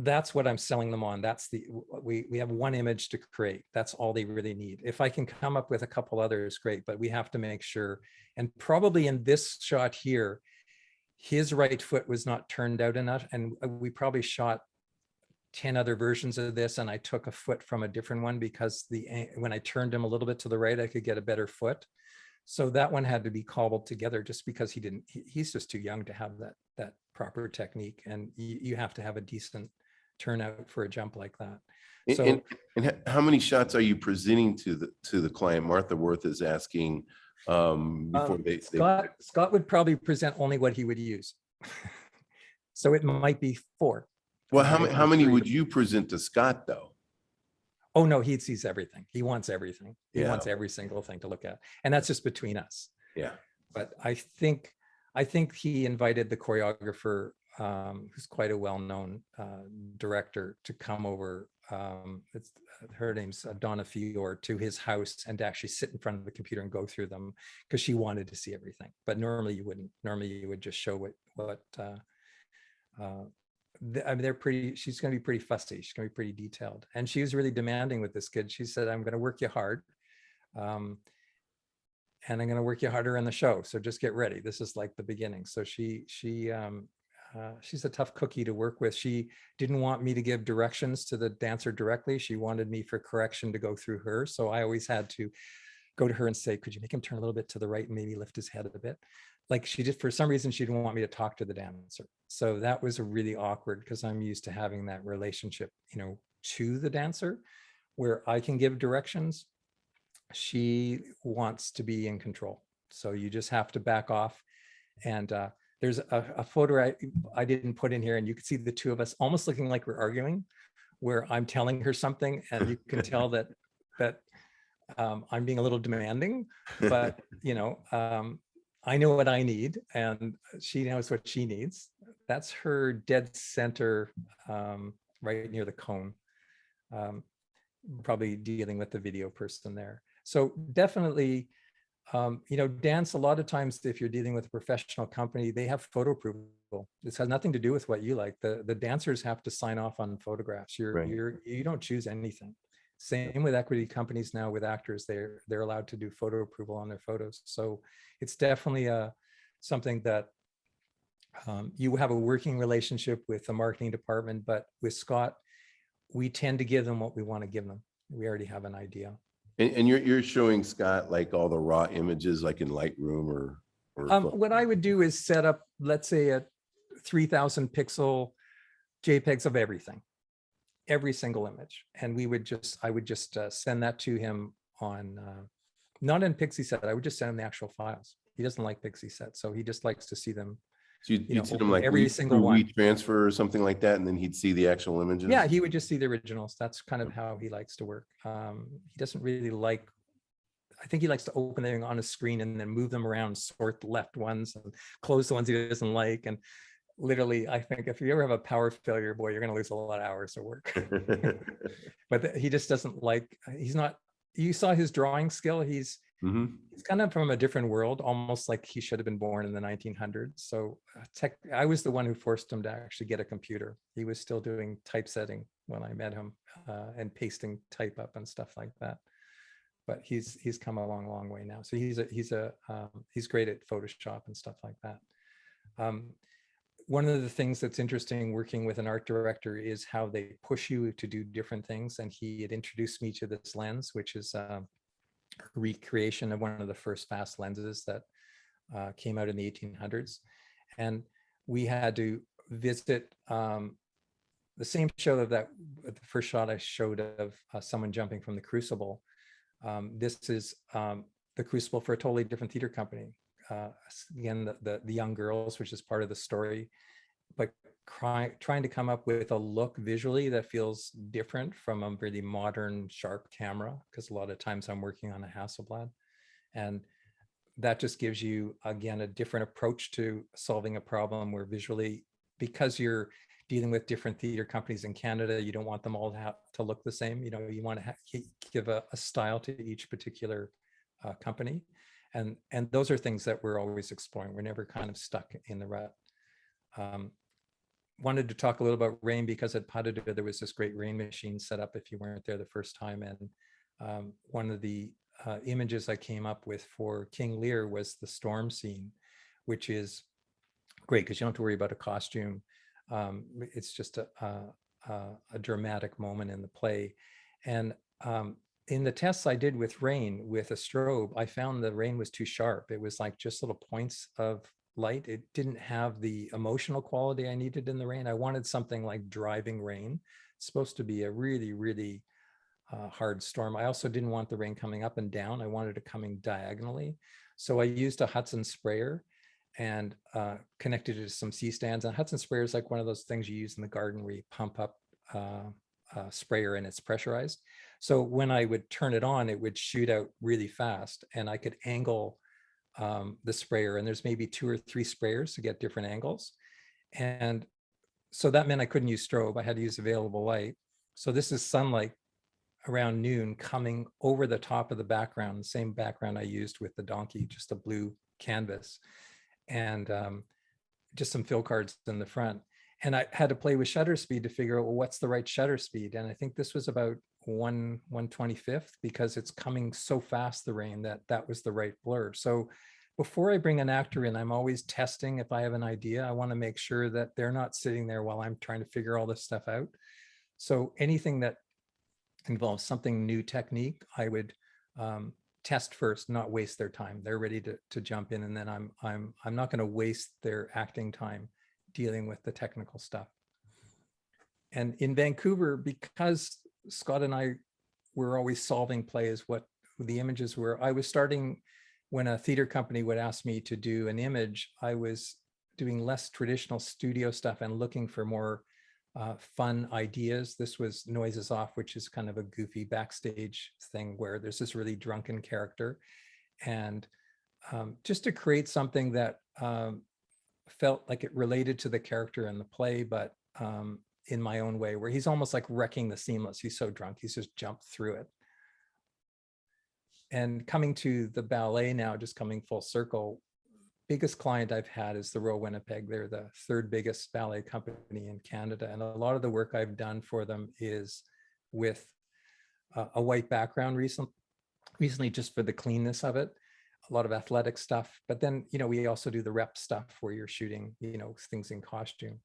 that's what I'm selling them on. That's the, we have one image to create. That's all they really need. If I can come up with a couple others, great, but we have to make sure. And probably in this shot here, his right foot was not turned out enough. And we probably shot 10 other versions of this. And I took a foot from a different one, because when I turned him a little bit to the right, I could get a better foot. So that one had to be cobbled together, just because he's just too young to have that proper technique. And you have to have a decent turnout for a jump like that. So, and how many shots are you presenting to the client? Martha Worth is asking, before Scott would probably present only what he would use. So it might be 4. Well, how many would you present to Scott though? Oh no, he sees everything. He wants everything. He Yeah. wants every single thing to look at. And that's just between us. Yeah. But I think he invited the choreographer, who's quite a well-known director, to come over. Her name's Donna Fior, to his house and to actually sit in front of the computer and go through them, because she wanted to see everything. But normally you wouldn't. Normally you would just show what I mean, they're pretty, she's going to be pretty fussy. She's going to be pretty detailed. And she was really demanding with this kid. She said, I'm going to work you hard. And I'm going to work you harder in the show. So just get ready. This is like the beginning. So she's a tough cookie to work with. She didn't want me to give directions to the dancer directly. She wanted me for correction to go through her. So I always had to go to her and say, could you make him turn a little bit to the right and maybe lift his head a bit? Like she did, for some reason, she didn't want me to talk to the dancer. So that was really awkward, because I'm used to having that relationship, you know, to the dancer, where I can give directions. She wants to be in control. So you just have to back off. And there's a photo I didn't put in here, and you can see the two of us almost looking like we're arguing, where I'm telling her something and you can tell that I'm being a little demanding, but you know, I know what I need and she knows what she needs. That's her dead center, right near the cone, probably dealing with the video person there. So definitely, you know, dance, a lot of times, if you're dealing with a professional company, they have photo approval. This has nothing to do with what you like. The dancers have to sign off on photographs. You don't choose anything. Same with equity companies now with actors, they're allowed to do photo approval on their photos. So it's definitely something that you have a working relationship with the marketing department, but with Scott, we tend to give them what we want to give them. We already have an idea. And you're showing Scott like all the raw images, like in Lightroom or what I would do is set up, let's say, a 3,000 pixel JPEGs of everything, every single image. And I would just send that to him on, not in Pixieset. I would just send him the actual files. He doesn't like Pixieset, so he just likes to see them, So you'd send him over like every single through one. WeTransfer or something like that, and then he'd see the actual images? Yeah, he would just see the originals. That's kind of how he likes to work. He doesn't really like, I think he likes to open everything on a screen and then move them around, sort the left ones and close the ones he doesn't like. And literally, I think if you ever have a power failure, boy, you're going to lose a lot of hours of work. But he just doesn't like, he's not, you saw his drawing skill. He's kind of from a different world, almost like he should have been born in the 1900s. So I was the one who forced him to actually get a computer. He was still doing typesetting when I met him, and pasting type up and stuff like that. But he's come a long way now. So he's great at Photoshop and stuff like that. One of the things that's interesting working with an art director is how they push you to do different things. And he had introduced me to this lens, which is a recreation of one of the first fast lenses that came out in the 1800s. And we had to visit the same show that the first shot I showed of someone jumping from the Crucible. This is the Crucible for a totally different theater company. Again, the young girls, which is part of the story, but trying to come up with a look visually that feels different from a really modern, sharp camera, because a lot of times I'm working on a Hasselblad. And that just gives you, again, a different approach to solving a problem where visually, because you're dealing with different theater companies in Canada, you don't want them all to look the same. You want to give a style to each particular company. And those are things that we're always exploring. We're never kind of stuck in the rut. Wanted to talk a little about rain, because at Pas de Deux, there was this great rain machine set up if you weren't there the first time. And one of the images I came up with for King Lear was the storm scene, which is great because you don't have to worry about a costume. It's just a dramatic moment in the play. And in the tests I did with rain with a strobe, I found the rain was too sharp. It was like just little points of light. It didn't have the emotional quality I needed in the rain. I wanted something like driving rain. It's supposed to be a really, really hard storm. I also didn't want the rain coming up and down. I wanted it coming diagonally. So I used a Hudson sprayer and connected it to some C-stands. And Hudson sprayer is like one of those things you use in the garden where you pump up a sprayer and it's pressurized. So when I would turn it on, it would shoot out really fast, and I could angle the sprayer, and there's maybe 2 or 3 sprayers to get different angles. And so that meant I couldn't use strobe. I had to use available light. So this is sunlight around noon coming over the top of the background, the same background I used with the donkey, just a blue canvas, and just some fill cards in the front. And I had to play with shutter speed to figure out, well, what's the right shutter speed? And I think this was about 1/125th, because it's coming so fast, the rain, that was the right blur. So before I bring an actor in, I'm always testing. If I have an idea, I want to make sure that they're not sitting there while I'm trying to figure all this stuff out. So anything that involves something new technique, I would test first, not waste their time. They're ready to jump in, and then I'm not going to waste their acting time dealing with the technical stuff. And in Vancouver, because Scott and I were always solving plays, what the images were, I was starting, when a theater company would ask me to do an image, I was doing less traditional studio stuff and looking for more fun ideas. This was Noises Off, which is kind of a goofy backstage thing where there's this really drunken character. And just to create something that felt like it related to the character in the play, but in my own way, where he's almost like wrecking the seamless. He's so drunk, he's just jumped through it. And coming to the ballet now, just coming full circle, biggest client I've had is the Royal Winnipeg. They're the 3rd biggest ballet company in Canada. And a lot of the work I've done for them is with a white background recently, just for the cleanness of it. A lot of athletic stuff. But then, we also do the rep stuff where you're shooting, things in costume.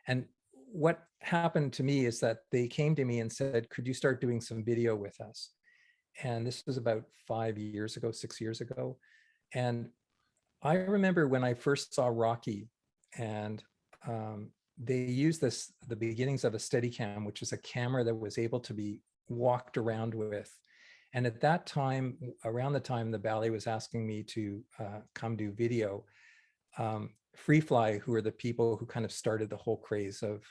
And what happened to me is that they came to me and said, could you start doing some video with us? And this was about 6 years ago. And I remember when I first saw Rocky, and they used the beginnings of a Steadicam, which is a camera that was able to be walked around with. And at that time, around the time the ballet was asking me to come do video, Freefly, who are the people who kind of started the whole craze of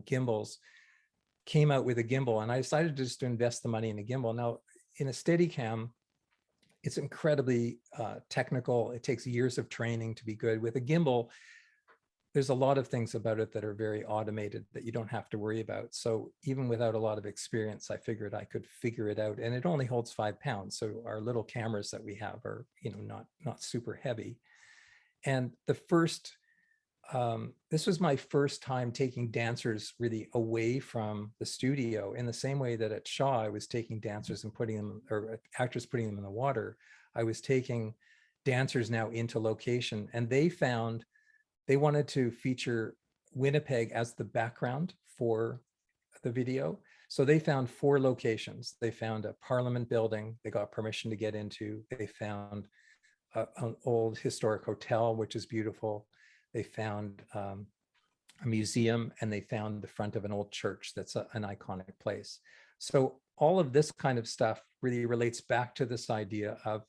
gimbals, came out with a gimbal, and I decided just to invest the money in a gimbal. Now, in a Steadicam, it's incredibly technical. It takes years of training to be good. With a gimbal, there's a lot of things about it that are very automated that you don't have to worry about. So even without a lot of experience, I figured I could figure it out. And it only holds 5 pounds. So our little cameras that we have are, not super heavy. And this was my first time taking dancers really away from the studio, in the same way that at Shaw, I was taking dancers and putting them, or actors putting them in the water. I was taking dancers now into location, and they wanted to feature Winnipeg as the background for the video. So they found 4 locations. They found a Parliament building they got permission to get into. They found an old historic hotel, which is beautiful. They found a museum, and they found the front of an old church that's an iconic place. So all of this kind of stuff really relates back to this idea of,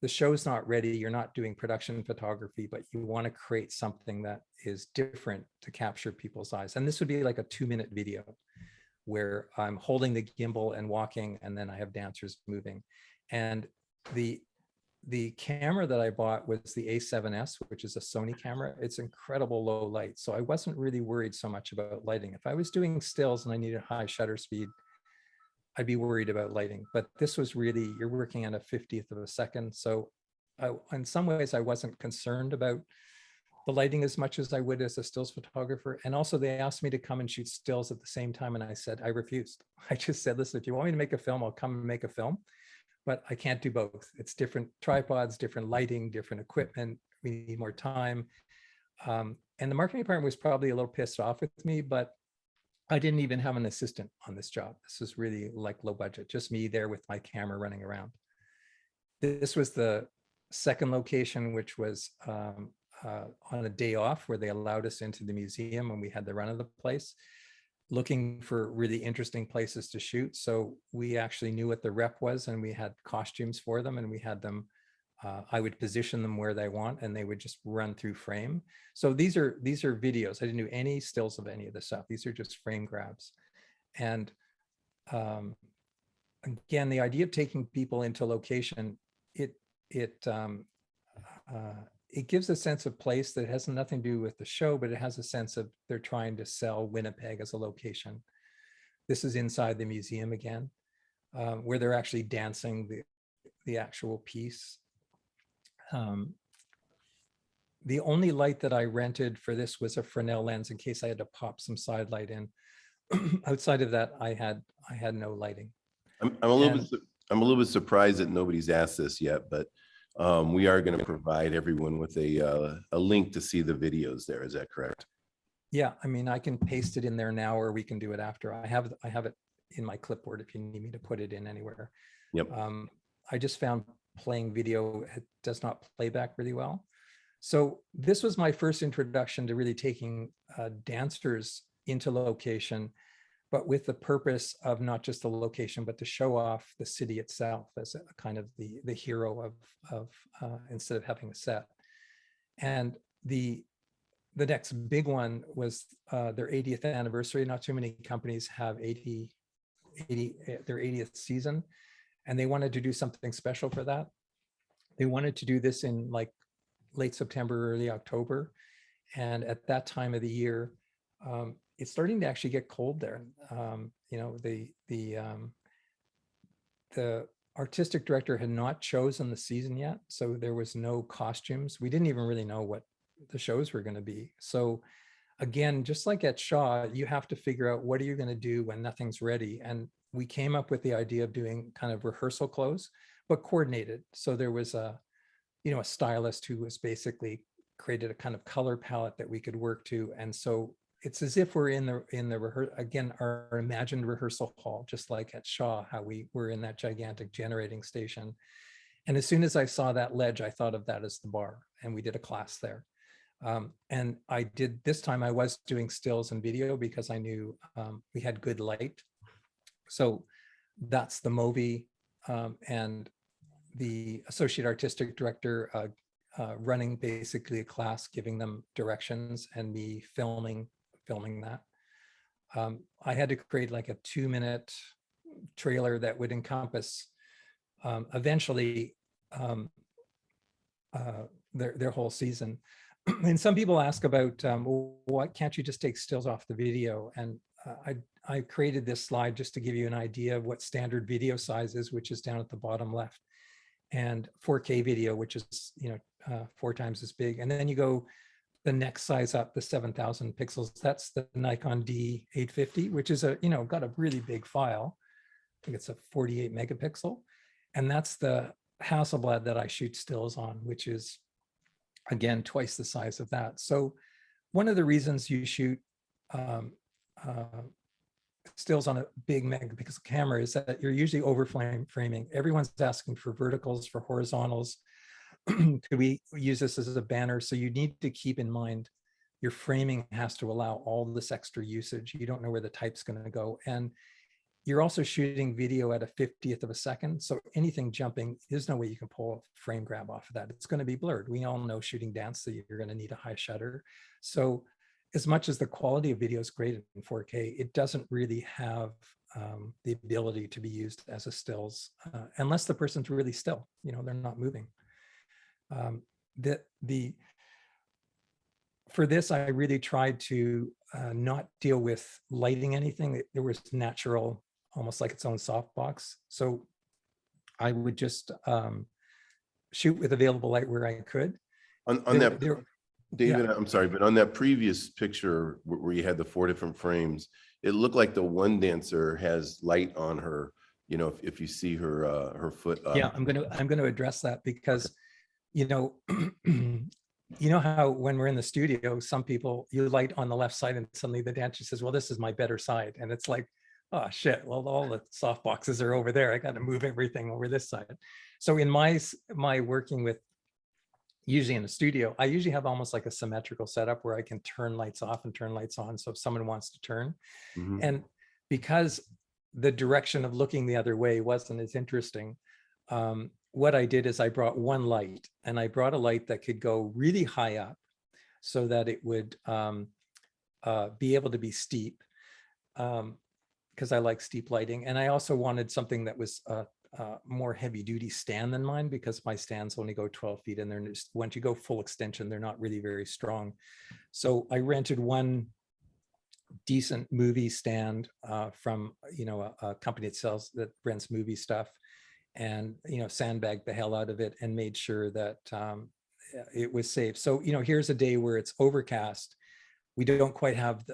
the show's not ready, you're not doing production photography, but you want to create something that is different to capture people's eyes. And this would be like a 2-minute video where I'm holding the gimbal and walking, and then I have dancers moving. And the camera that I bought was the A7S, which is a Sony camera. It's incredible low light. So I wasn't really worried so much about lighting. If I was doing stills and I needed high shutter speed, I'd be worried about lighting. But this was really, you're working at a 50th of a second. So in some ways, I wasn't concerned about the lighting as much as I would as a stills photographer. And also they asked me to come and shoot stills at the same time. And I said, I refused. I just said, listen, if you want me to make a film, I'll come and make a film, but I can't do both. It's different tripods, different lighting, different equipment. We need more time. And the marketing department was probably a little pissed off with me, but I didn't even have an assistant on this job. This was really like low budget, just me there with my camera running around. This was the second location, which was on a day off, where they allowed us into the museum when we had the run of the place, looking for really interesting places to shoot. So we actually knew what the rep was, and we had costumes for them, and we had them, I would position them where they want, and they would just run through frame. So these are videos. I didn't do any stills of any of this stuff. These are just frame grabs. And again, the idea of taking people into location, it gives a sense of place that has nothing to do with the show, but it has a sense of they're trying to sell Winnipeg as a location. This is inside the museum again, where they're actually dancing the actual piece. The only light that I rented for this was a Fresnel lens in case I had to pop some side light in. Outside of that, I had no lighting. I'm a little bit surprised that nobody's asked this yet, but we are going to provide everyone with a link to see the videos there. Is that correct? Yeah, I mean, I can paste it in there now, or we can do it after. I have it in my clipboard if you need me to put it in anywhere. Yep. I just found playing video, it does not play back really well. So this was my first introduction to really taking dancers into location, but with the purpose of not just the location, but to show off the city itself as a kind of the hero of instead of having a set. And the next big one was their 80th anniversary. Not too many companies have their 80th season, and they wanted to do something special for that. They wanted to do this in like late September, early October. And at that time of the year, it's starting to actually get cold there. The artistic director had not chosen the season yet, so there was no costumes. We didn't even really know what the shows were going to be. So again, just like at Shaw, you have to figure out what are you going to do when nothing's ready. And we came up with the idea of doing kind of rehearsal clothes, but coordinated. So there was a stylist who was basically created a kind of color palette that we could work to. And so it's as if we're in the again, our imagined rehearsal hall, just like at Shaw, how we were in that gigantic generating station. And as soon as I saw that ledge, I thought of that as the bar, and we did a class there. And I did this time, I was doing stills and video because I knew we had good light. So that's the movie, and the associate artistic director running basically a class, giving them directions, and me filming that. I had to create like a 2-minute trailer that would encompass eventually their whole season. And some people ask about, well, why can't you just take stills off the video? And I created this slide just to give you an idea of what standard video size is, which is down at the bottom left, and 4K video, which is 4 times as big. And then you go the next size up, the 7,000 pixels. That's the Nikon D850, which is got a really big file. I think it's a 48 megapixel, and that's the Hasselblad that I shoot stills on, which is again twice the size of that. So one of the reasons you shoot stills on a big megapixel camera is that you're usually over framing. Everyone's asking for verticals, for horizontals. Could we use this as a banner? So you need to keep in mind your framing has to allow all this extra usage. You don't know where the type's going to go. And you're also shooting video at a 50th of a second. So anything jumping, there's no way you can pull a frame grab off of that. It's going to be blurred. We all know shooting dance that you're going to need a high shutter. So as much as the quality of video is great in 4K, it doesn't really have the ability to be used as a stills unless the person's really still, they're not moving. For this, I really tried to not deal with lighting anything. There was natural, almost like its own softbox. So I would just shoot with available light where I could. David, Yeah. I'm sorry, but on that previous picture where you had the 4 different frames, it looked like the one dancer has light on her. If you see her foot up. Yeah, I'm going to address that because, how when we're in the studio, some people, you light on the left side and suddenly the dancer says, well, this is my better side. And it's like, oh shit, well, all the soft boxes are over there. I got to move everything over this side. So in my working with, usually in the studio, I usually have almost like a symmetrical setup where I can turn lights off and turn lights on. So if someone wants to turn, and because the direction of looking the other way wasn't as interesting, what I did is I brought one light, and I brought a light that could go really high up so that it would be able to be steep, because I like steep lighting. And I also wanted something that was more heavy duty stand than mine, because my stands only go 12 feet and they're just, once you go full extension, they're not really very strong. So I rented one decent movie stand from a company that rents movie stuff, and sandbagged the hell out of it and made sure that it was safe. So here's a day where it's overcast. We don't quite have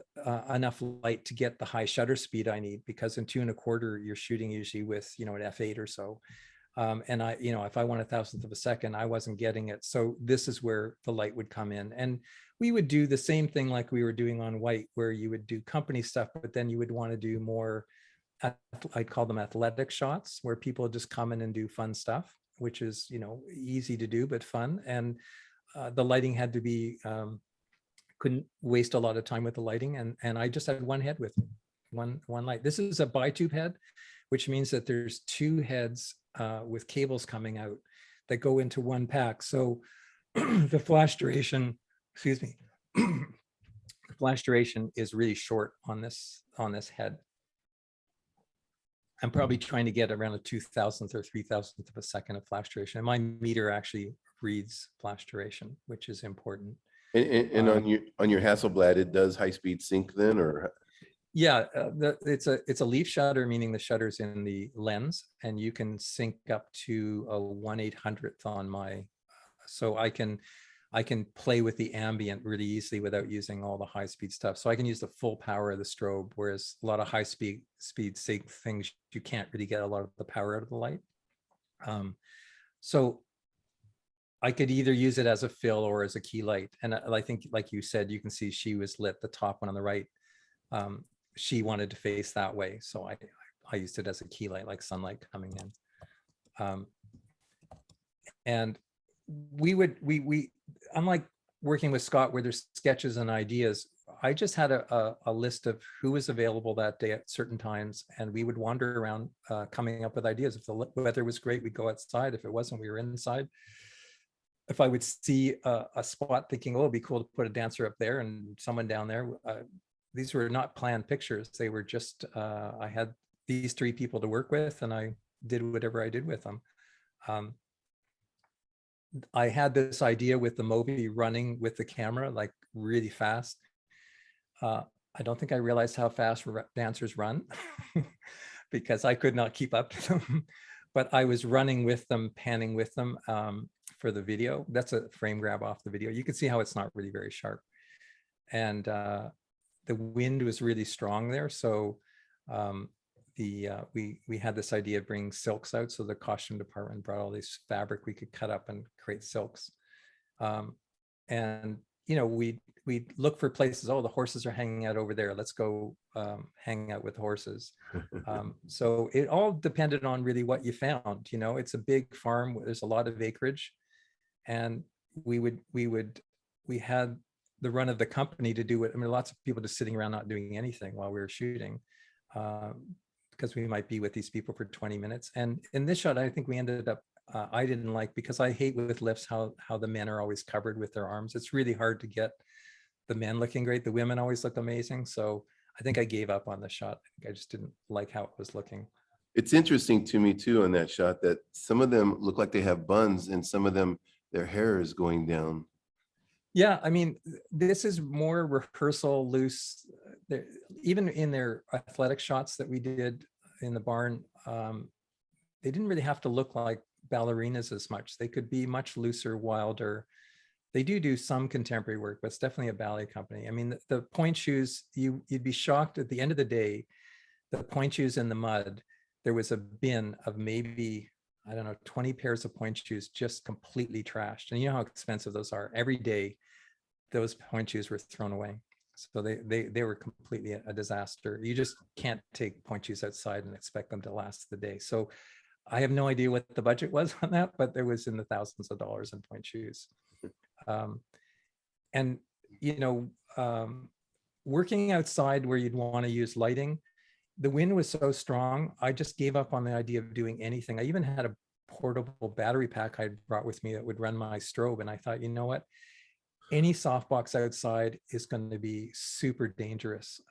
enough light to get the high shutter speed I need, because in 2 1/4 you're shooting usually with an f8 or so, and I if I want 1,000th of a second, I wasn't getting it. So this is where the light would come in, and we would do the same thing like we were doing on White, where you would do company stuff, but then you would want to do more, I'd call them athletic shots, where people just come in and do fun stuff, which is easy to do but fun. And the lighting had to be couldn't waste a lot of time with the lighting, and I just had one head with one light. This is a bi-tube head, which means that there's 2 heads with cables coming out that go into one pack. So the flash duration, the flash duration is really short on this head. I'm probably trying to get around a 2,000th or 3,000th of a second of flash duration. And my meter actually reads flash duration, which is important. And on your Hasselblad, it does high speed sync then, or? Yeah, it's a leaf shutter, meaning the shutter's in the lens, and you can sync up to a 1/800th on my, so I can play with the ambient really easily without using all the high speed stuff. So I can use the full power of the strobe, whereas a lot of high speed sync things, you can't really get a lot of the power out of the light. So I could either use it as a fill or as a key light. And I think, like you said, you can see she was lit, the top one on the right. She wanted to face that way. So I used it as a key light, like sunlight coming in. And we unlike working with Scott where there's sketches and ideas, I just had a list of who was available that day at certain times, and we would wander around coming up with ideas. If the weather was great, we'd go outside. If it wasn't, we were inside. If I would see a spot thinking, oh, it'd be cool to put a dancer up there and someone down there. These were not planned pictures. They were just, I had these three people to work with, and I did whatever I did with them. I had this idea with the Moby running with the camera, like really fast. I don't think I realized how fast dancers run because I could not keep up to them, but I was running with them, panning with them for the video. That's a frame grab off the video. You can see how it's not really very sharp. And the wind was really strong there. So we had this idea of bringing silks out. So the costume department brought all this fabric we could cut up and create silks. And we look for places. Oh, the horses are hanging out over there. Let's go hang out with horses. So it all depended on really what you found. It's a big farm. There's a lot of acreage, and we had the run of the company to do it. I mean, lots of people just sitting around not doing anything while we were shooting, because we might be with these people for 20 minutes. And in this shot, I think we ended up. I didn't like, because I hate with lifts how the men are always covered with their arms. It's really hard to get the men looking great. The women always look amazing. So I think I gave up on the shot. I just didn't like how it was looking. It's interesting to me too on that shot that some of them look like they have buns and some of them, their hair is going down. Yeah, I mean, this is more rehearsal, loose. Even in their athletic shots that we did in the barn, they didn't really have to look like ballerinas as much. They could be much looser, wilder. They do some contemporary work, but it's definitely a ballet company. I mean, the point shoes, you'd be shocked at the end of the day, the point shoes in the mud, there was a bin of maybe, I don't know, 20 pairs of point shoes just completely trashed. And you know how expensive those are. Every day, those point shoes were thrown away. So they were completely a disaster. You just can't take point shoes outside and expect them to last the day. So I have no idea what the budget was on that, but there was in the thousands of dollars in point shoes. And, working outside where you'd want to use lighting, the wind was so strong, I just gave up on the idea of doing anything. I even had a portable battery pack I brought with me that would run my strobe. And I thought, you know what? Any softbox outside is going to be super dangerous.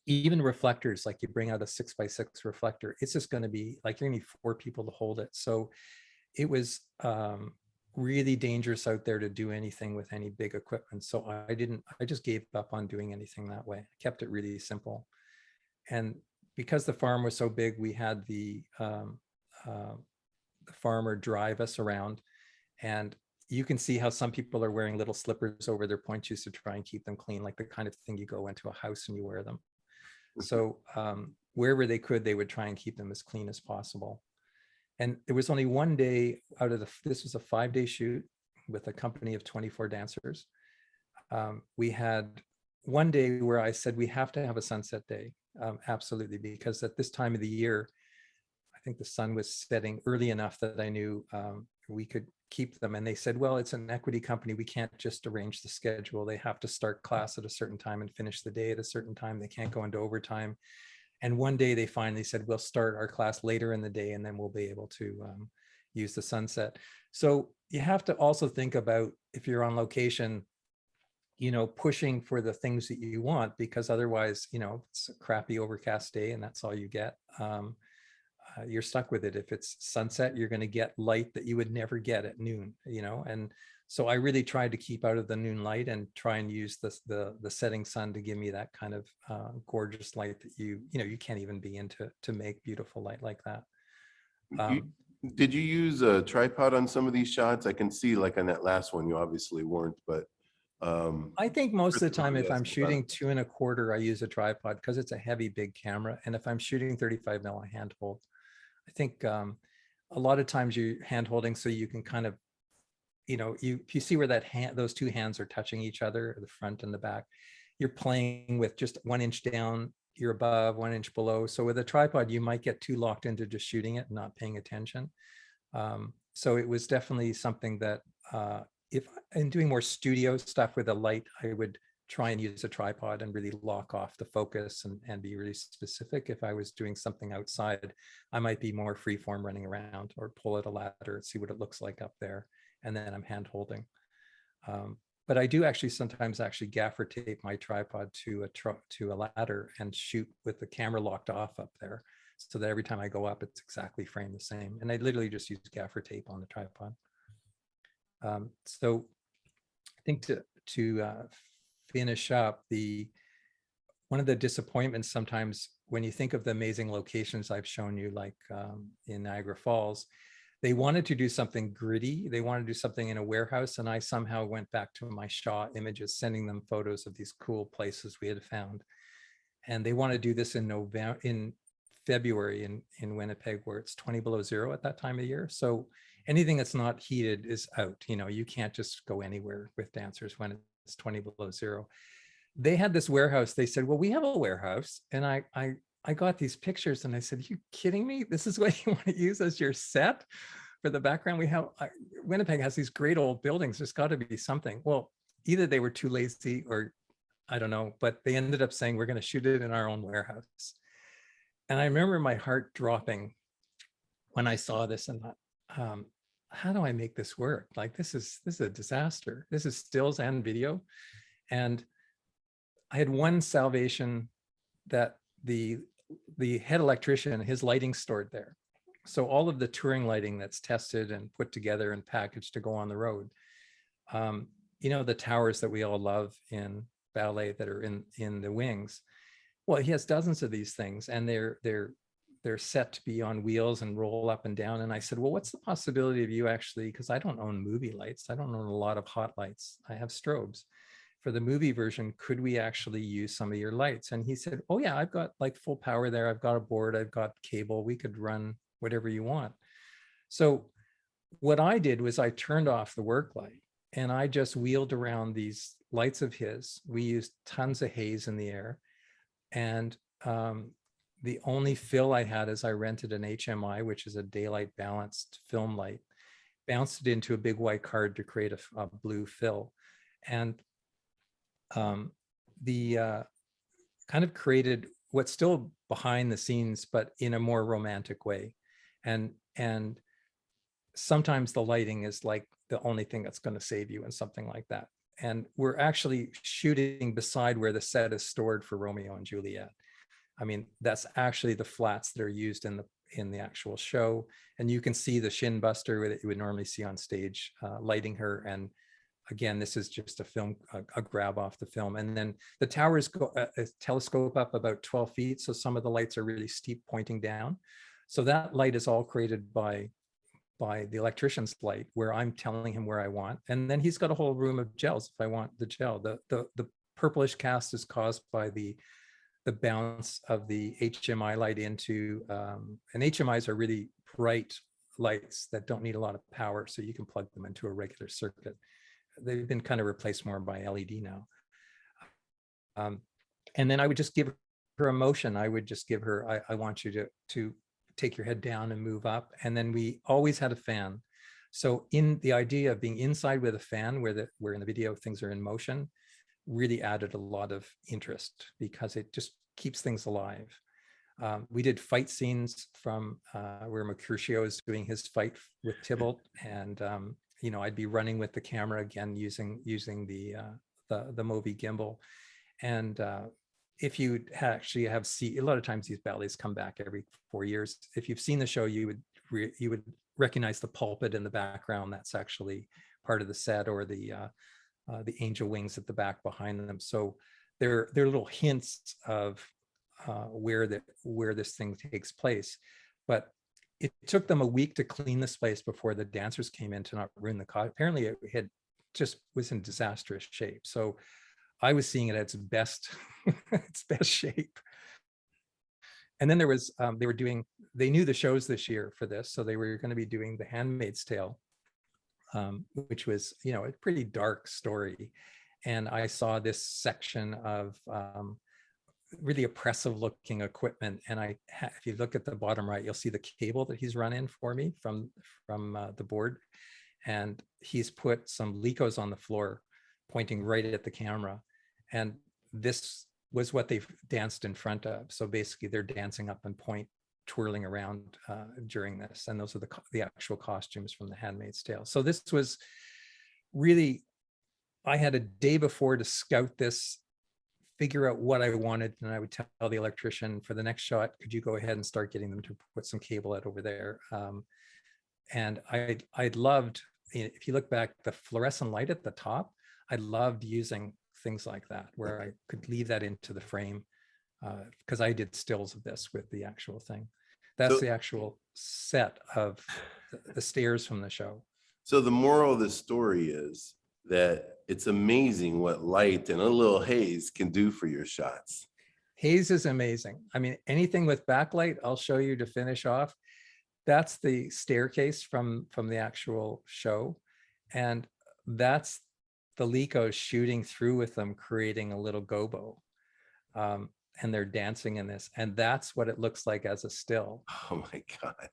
Even reflectors, like you bring out a 6x6 reflector, it's just going to be like you're going to need 4 people to hold it. So it was really dangerous out there to do anything with any big equipment. So I just gave up on doing anything that way. I kept it really simple. And because the farm was so big, we had the farmer drive us around, and you can see how some people are wearing little slippers over their point shoes to try and keep them clean, like the kind of thing you go into a house and you wear them. So wherever they could, they would try and keep them as clean as possible. And there was only one day out of this was a 5-day shoot with a company of 24 dancers. We had one day where I said, we have to have a sunset day. Absolutely, because at this time of the year, I think the sun was setting early enough that I knew we could keep them. And they said, well, it's an equity company. We can't just arrange the schedule. They have to start class at a certain time and finish the day at a certain time. They can't go into overtime. And one day they finally said, we'll start our class later in the day, and then we'll be able to use the sunset. So you have to also think about, if you're on location, pushing for the things that you want, because otherwise, it's a crappy overcast day and that's all you get. You're stuck with it. If it's sunset, you're going to get light that you would never get at noon, and so I really tried to keep out of the noon light and try and use the setting sun to give me that kind of gorgeous light that you can't even be into to make beautiful light like that. Did you use a tripod on some of these shots? I can see, like on that last one, you obviously weren't, but I think most of the time, if I'm shooting 2 1/4, I use a tripod because it's a heavy, big camera. And if I'm shooting 35 mil, I hand hold. I think a lot of times you're hand holding so you can kind of, if you see where those 2 hands are touching each other, the front and the back, you're playing with just 1 inch down, you're above, 1 inch below. So with a tripod, you might get too locked into just shooting it and not paying attention. So it was definitely something that if I'm doing more studio stuff with a light, I would try and use a tripod and really lock off the focus and be really specific. If I was doing something outside, I might be more freeform running around or pull at a ladder and see what it looks like up there. And then I'm hand holding. But I do actually sometimes actually gaffer tape my tripod to a ladder and shoot with the camera locked off up there, so that every time I go up, it's exactly framed the same. And I literally just use gaffer tape on the tripod. So I think to finish up, one of the disappointments sometimes when you think of the amazing locations I've shown you, like in Niagara Falls, they wanted to do something gritty. They wanted to do something in a warehouse. And I somehow went back to my Shaw images, sending them photos of these cool places we had found. And they want to do this in February in Winnipeg, where it's 20 below zero at that time of year. So anything that's not heated is out. You can't just go anywhere with dancers when it's 20 below zero. They had this warehouse. They said, well, we have a warehouse. And I got these pictures and I said, are you kidding me? This is what you want to use as your set for the background? Winnipeg has these great old buildings. There's got to be something. Well, either they were too lazy or I don't know, but they ended up saying, we're going to shoot it in our own warehouse. And I remember my heart dropping when I saw this and thought, how do I make this work? Like, this is a disaster. This is stills and video. And I had one salvation, that the head electrician, his lighting stored there. So all of the touring lighting that's tested and put together and packaged to go on the road. The towers that we all love in Ballet that are in the wings. Well, he has dozens of these things, and they're set to be on wheels and roll up and down. And I said, well, what's the possibility of you actually, because I don't own movie lights. I don't own a lot of hot lights. I have strobes. For the movie version, could we actually use some of your lights? And he said, oh yeah, I've got like full power there. I've got a board, I've got cable. We could run whatever you want. So what I did was I turned off the work light and I just wheeled around these lights of his. We used tons of haze in the air. And the only fill I had is I rented an HMI, which is a daylight balanced film light, bounced it into a big white card to create a blue fill. And the kind of created what's still behind the scenes, but in a more romantic way. And sometimes the lighting is like the only thing that's going to save you in something like that. And we're actually shooting beside where the set is stored for Romeo and Juliet. I mean, that's actually the flats that are used in the actual show. And you can see the shin buster that you would normally see on stage, lighting her. And again, this is just a grab off the film. And then the towers go telescope up about 12 feet. So some of the lights are really steep pointing down. So that light is all created by the electrician's light, where I'm telling him where I want. And then he's got a whole room of gels if I want the gel. The purplish cast is caused by the bounce of the HMI light into, and HMIs are really bright lights that don't need a lot of power. So you can plug them into a regular circuit. They've been kind of replaced more by LED now. And then I would just give her a motion. I would just give her, I want you to take your head down and move up. And then we always had a fan. So in the idea of being inside with a fan, where in the video things are in motion, really added a lot of interest because it just keeps things alive. We did fight scenes from where Mercutio is doing his fight with Tybalt, and I'd be running with the camera again using the Movi gimbal. And if you actually have seen, a lot of times these ballets come back every 4 years. If you've seen the show, you would recognize the pulpit in the background. That's actually part of the set, or the angel wings at the back behind them. So they're little hints of where this thing takes place. But it took them a week to clean this place before the dancers came in to not ruin the costume. Apparently it was in disastrous shape. So I was seeing it at its best, its best shape. And then there was, they knew the shows this year for this. So they were going to be doing The Handmaid's Tale, which was, a pretty dark story. And I saw this section of really oppressive looking equipment. And if you look at the bottom right, you'll see the cable that he's run in for me from the board. and he's put some Licos on the floor pointing right at the camera. And this was what they danced in front of. So basically they're dancing up and point, twirling around during this. And those are the actual costumes from The Handmaid's Tale. So this was really, I had a day before to scout this, figure out what I wanted. And I would tell the electrician, for the next shot, could you go ahead and start getting them to put some cable out over there? And I'd loved, if you look back, the fluorescent light at the top, I loved using things like that, where I could leave that into the frame, because I did stills of this with the actual thing. That's the actual set of the stairs from the show. So the moral of the story is that it's amazing what light and a little haze can do for your shots. Haze is amazing. I mean, anything with backlight, I'll show you to finish off. That's the staircase from the actual show. And that's the Licos shooting through with them, creating a little gobo. And they're dancing in this. And that's what it looks like as a still. Oh my God.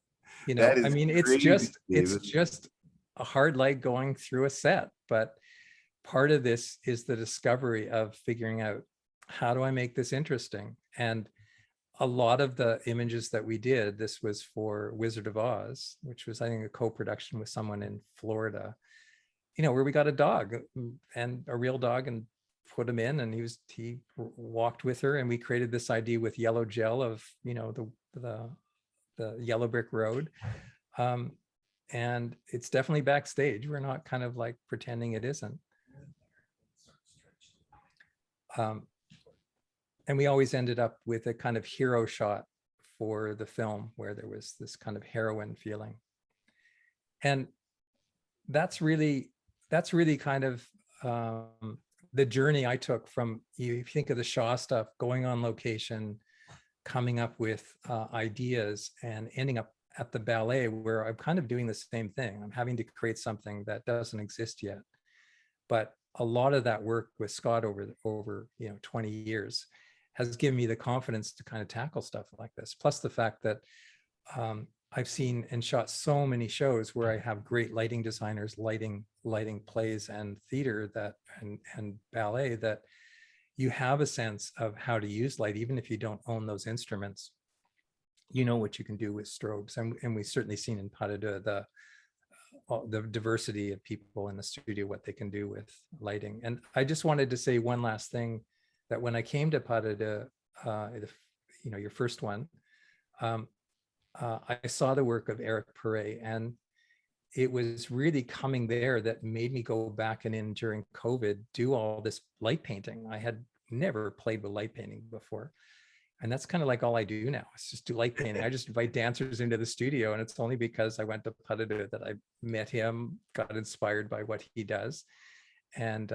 You know, I mean, it's just a hard light going through a set. But part of this is the discovery of figuring out, how do I make this interesting? And a lot of the images that we did, this was for Wizard of Oz, which was, I think, a co-production with someone in Florida, you know, where we got a dog, and a real dog, and put him in, and he walked with her, and we created this idea with yellow gel of, you know, the yellow brick road. And it's definitely backstage. We're not kind of like pretending it isn't. And we always ended up with a kind of hero shot for the film, where there was this kind of heroine feeling. And that's really kind of the journey I took from, you think of the Shaw stuff, going on location, coming up with ideas, and ending up at the ballet, where I'm kind of doing the same thing. I'm having to create something that doesn't exist yet. But a lot of that work with Scott over 20 years has given me the confidence to kind of tackle stuff like this. Plus the fact that I've seen and shot so many shows where I have great lighting designers lighting plays and theater and ballet, that you have a sense of how to use light, even if you don't own those instruments. You know what you can do with strobes, and we've certainly seen in Pas de Deux the diversity of people in the studio, what they can do with lighting. And I just wanted to say one last thing, that when I came to Pas de Deux, your first one, I saw the work of Eric Perret, and it was really coming there that made me go back and in during COVID, do all this light painting. I had never played with light painting before. And that's kind of like all I do now. It's just do light painting. I just invite dancers into the studio, and it's only because I went to Pas de Deux that I met him, got inspired by what he does. And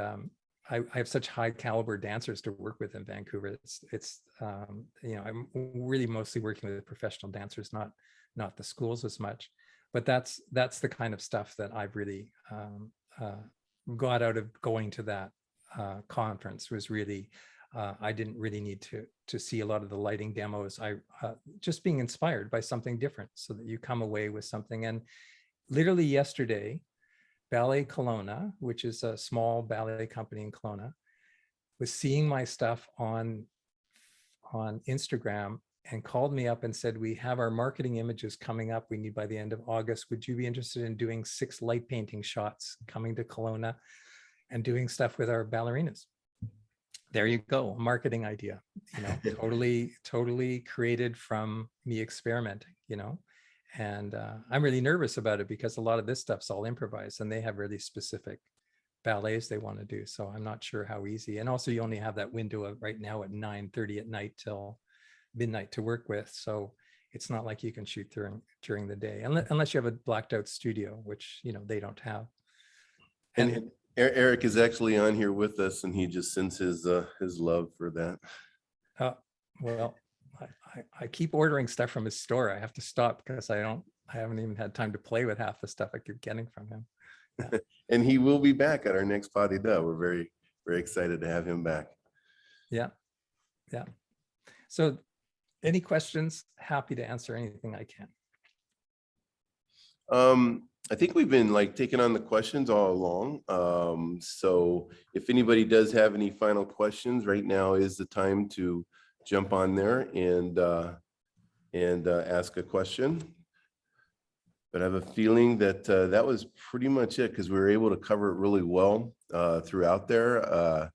I have such high caliber dancers to work with in Vancouver. I'm really mostly working with professional dancers, not the schools as much. But that's the kind of stuff that I've really got out of going to that conference. Was really I didn't really need to see a lot of the lighting demos. I just being inspired by something different, so that you come away with something. And literally yesterday, Ballet Kelowna, which is a small ballet company in Kelowna, was seeing my stuff on Instagram and called me up and said, we have our marketing images coming up. We need by the end of August. Would you be interested in doing 6 light painting shots coming to Kelowna and doing stuff with our ballerinas? There you go, a marketing idea, totally created from me experimenting, and I'm really nervous about it, because a lot of this stuff's all improvised, and they have really specific ballets they want to do. So I'm not sure how easy. And also, you only have that window of right now at 9:30 at night till midnight to work with. So it's not like you can shoot during the day, unless you have a blacked out studio, which they don't have. And Eric is actually on here with us, and he just sends his love for that. Well, I keep ordering stuff from his store. I have to stop, because I haven't even had time to play with half the stuff I keep getting from him. Yeah. And he will be back at our next Pas de Deux. We're very, very excited to have him back. Yeah. So any questions? Happy to answer anything I can. I think we've been like taking on the questions all along. So if anybody does have any final questions, right now is the time to jump on there and ask a question. But I have a feeling that that was pretty much it, because we were able to cover it really well throughout there.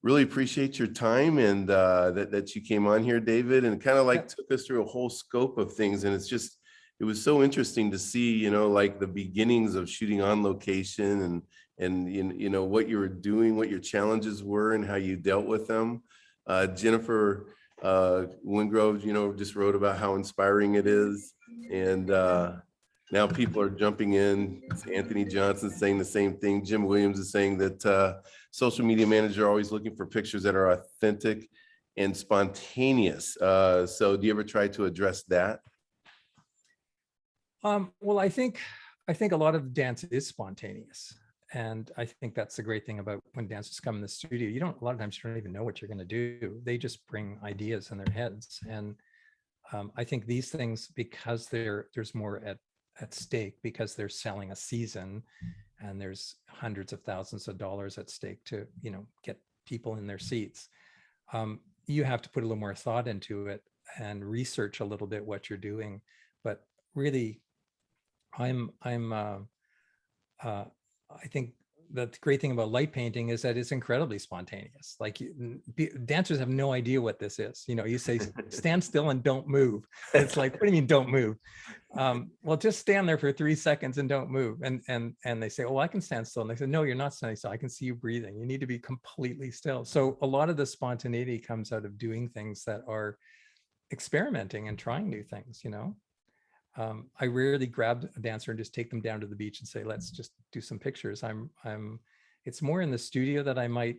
Really appreciate your time and that you came on here, David, and kind of like took us through a whole scope of things. And it was so interesting to see, you know, like the beginnings of shooting on location and you know, what you were doing, what your challenges were and how you dealt with them. Jennifer Wingrove, you know, just wrote about how inspiring it is. And now people are jumping in. Anthony Johnson saying the same thing. Jim Williams is saying that social media managers are always looking for pictures that are authentic and spontaneous. So do you ever try to address that? Well, I think a lot of dance is spontaneous. And I think that's the great thing about when dancers come in the studio. A lot of times you don't even know what you're going to do. They just bring ideas in their heads. And I think these things, because there's more at stake, because they're selling a season and there's hundreds of thousands of dollars at stake to, you know, get people in their seats. You have to put a little more thought into it and research a little bit what you're doing. But really, I think the great thing about light painting is that it's incredibly spontaneous. Like dancers have no idea what this is. You know, you say stand still and don't move. It's like, what do you mean don't move? Well, just stand there for 3 seconds and don't move. And they say, oh, I can stand still. And they say, no, you're not standing still. I can see you breathing. You need to be completely still. So a lot of the spontaneity comes out of doing things that are experimenting and trying new things, you know. I rarely grab a dancer and just take them down to the beach and say, let's just do some pictures. It's more in the studio that I might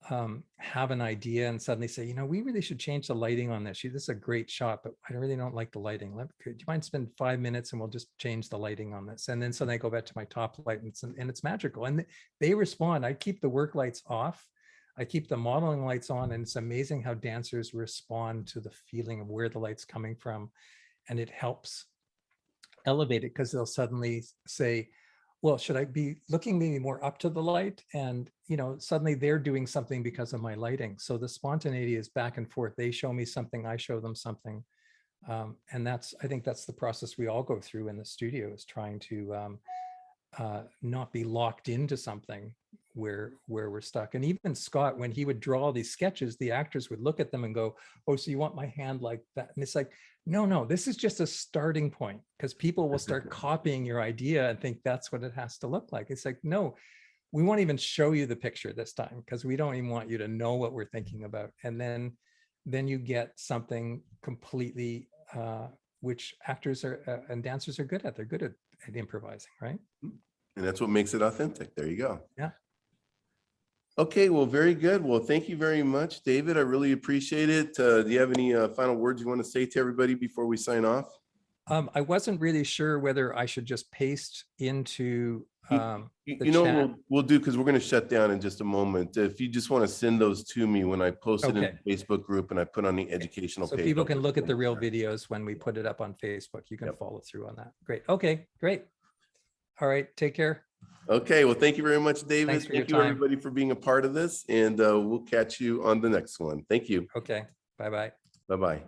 have an idea and suddenly say, you know, we really should change the lighting on this. This is a great shot, but I really don't like the lighting. Do you mind spend 5 minutes and we'll just change the lighting on this? And then suddenly I go back to my top light and it's magical. And they respond. I keep the work lights off. I keep the modeling lights on, and it's amazing how dancers respond to the feeling of where the light's coming from. And it helps elevate it, because they'll suddenly say, well, should I be looking maybe more up to the light? And, you know, suddenly they're doing something because of my lighting. So the spontaneity is back and forth. They show me something, I show them something. And I think that's the process we all go through in the studio, is trying to not be locked into something where we're stuck. And even Scott, when he would draw these sketches, the actors would look at them and go, oh, so you want my hand like that? And it's like, no, this is just a starting point, because people will start copying your idea and think that's what it has to look like. It's like, no, we won't even show you the picture this time, because we don't even want you to know what we're thinking about. And then you get something completely, which actors are and dancers are good at. They're good at improvising, right? And that's what makes it authentic. There you go. Yeah. Okay, well, very good. Well, thank you very much, David. I really appreciate it. Do you have any final words you want to say to everybody before we sign off? I wasn't really sure whether I should just paste into you know, we'll do, because we're going to shut down in just a moment. If you just want to send those to me when I post it in the Facebook group and I put on the educational page. So people can look at the real videos when we put it up on Facebook. You can follow through on that. Great. Okay, great. All right, take care. Okay, well, thank you very much, David. Thank you, everybody, for being a part of this, and we'll catch you on the next one. Thank you. Okay, bye-bye. Bye-bye.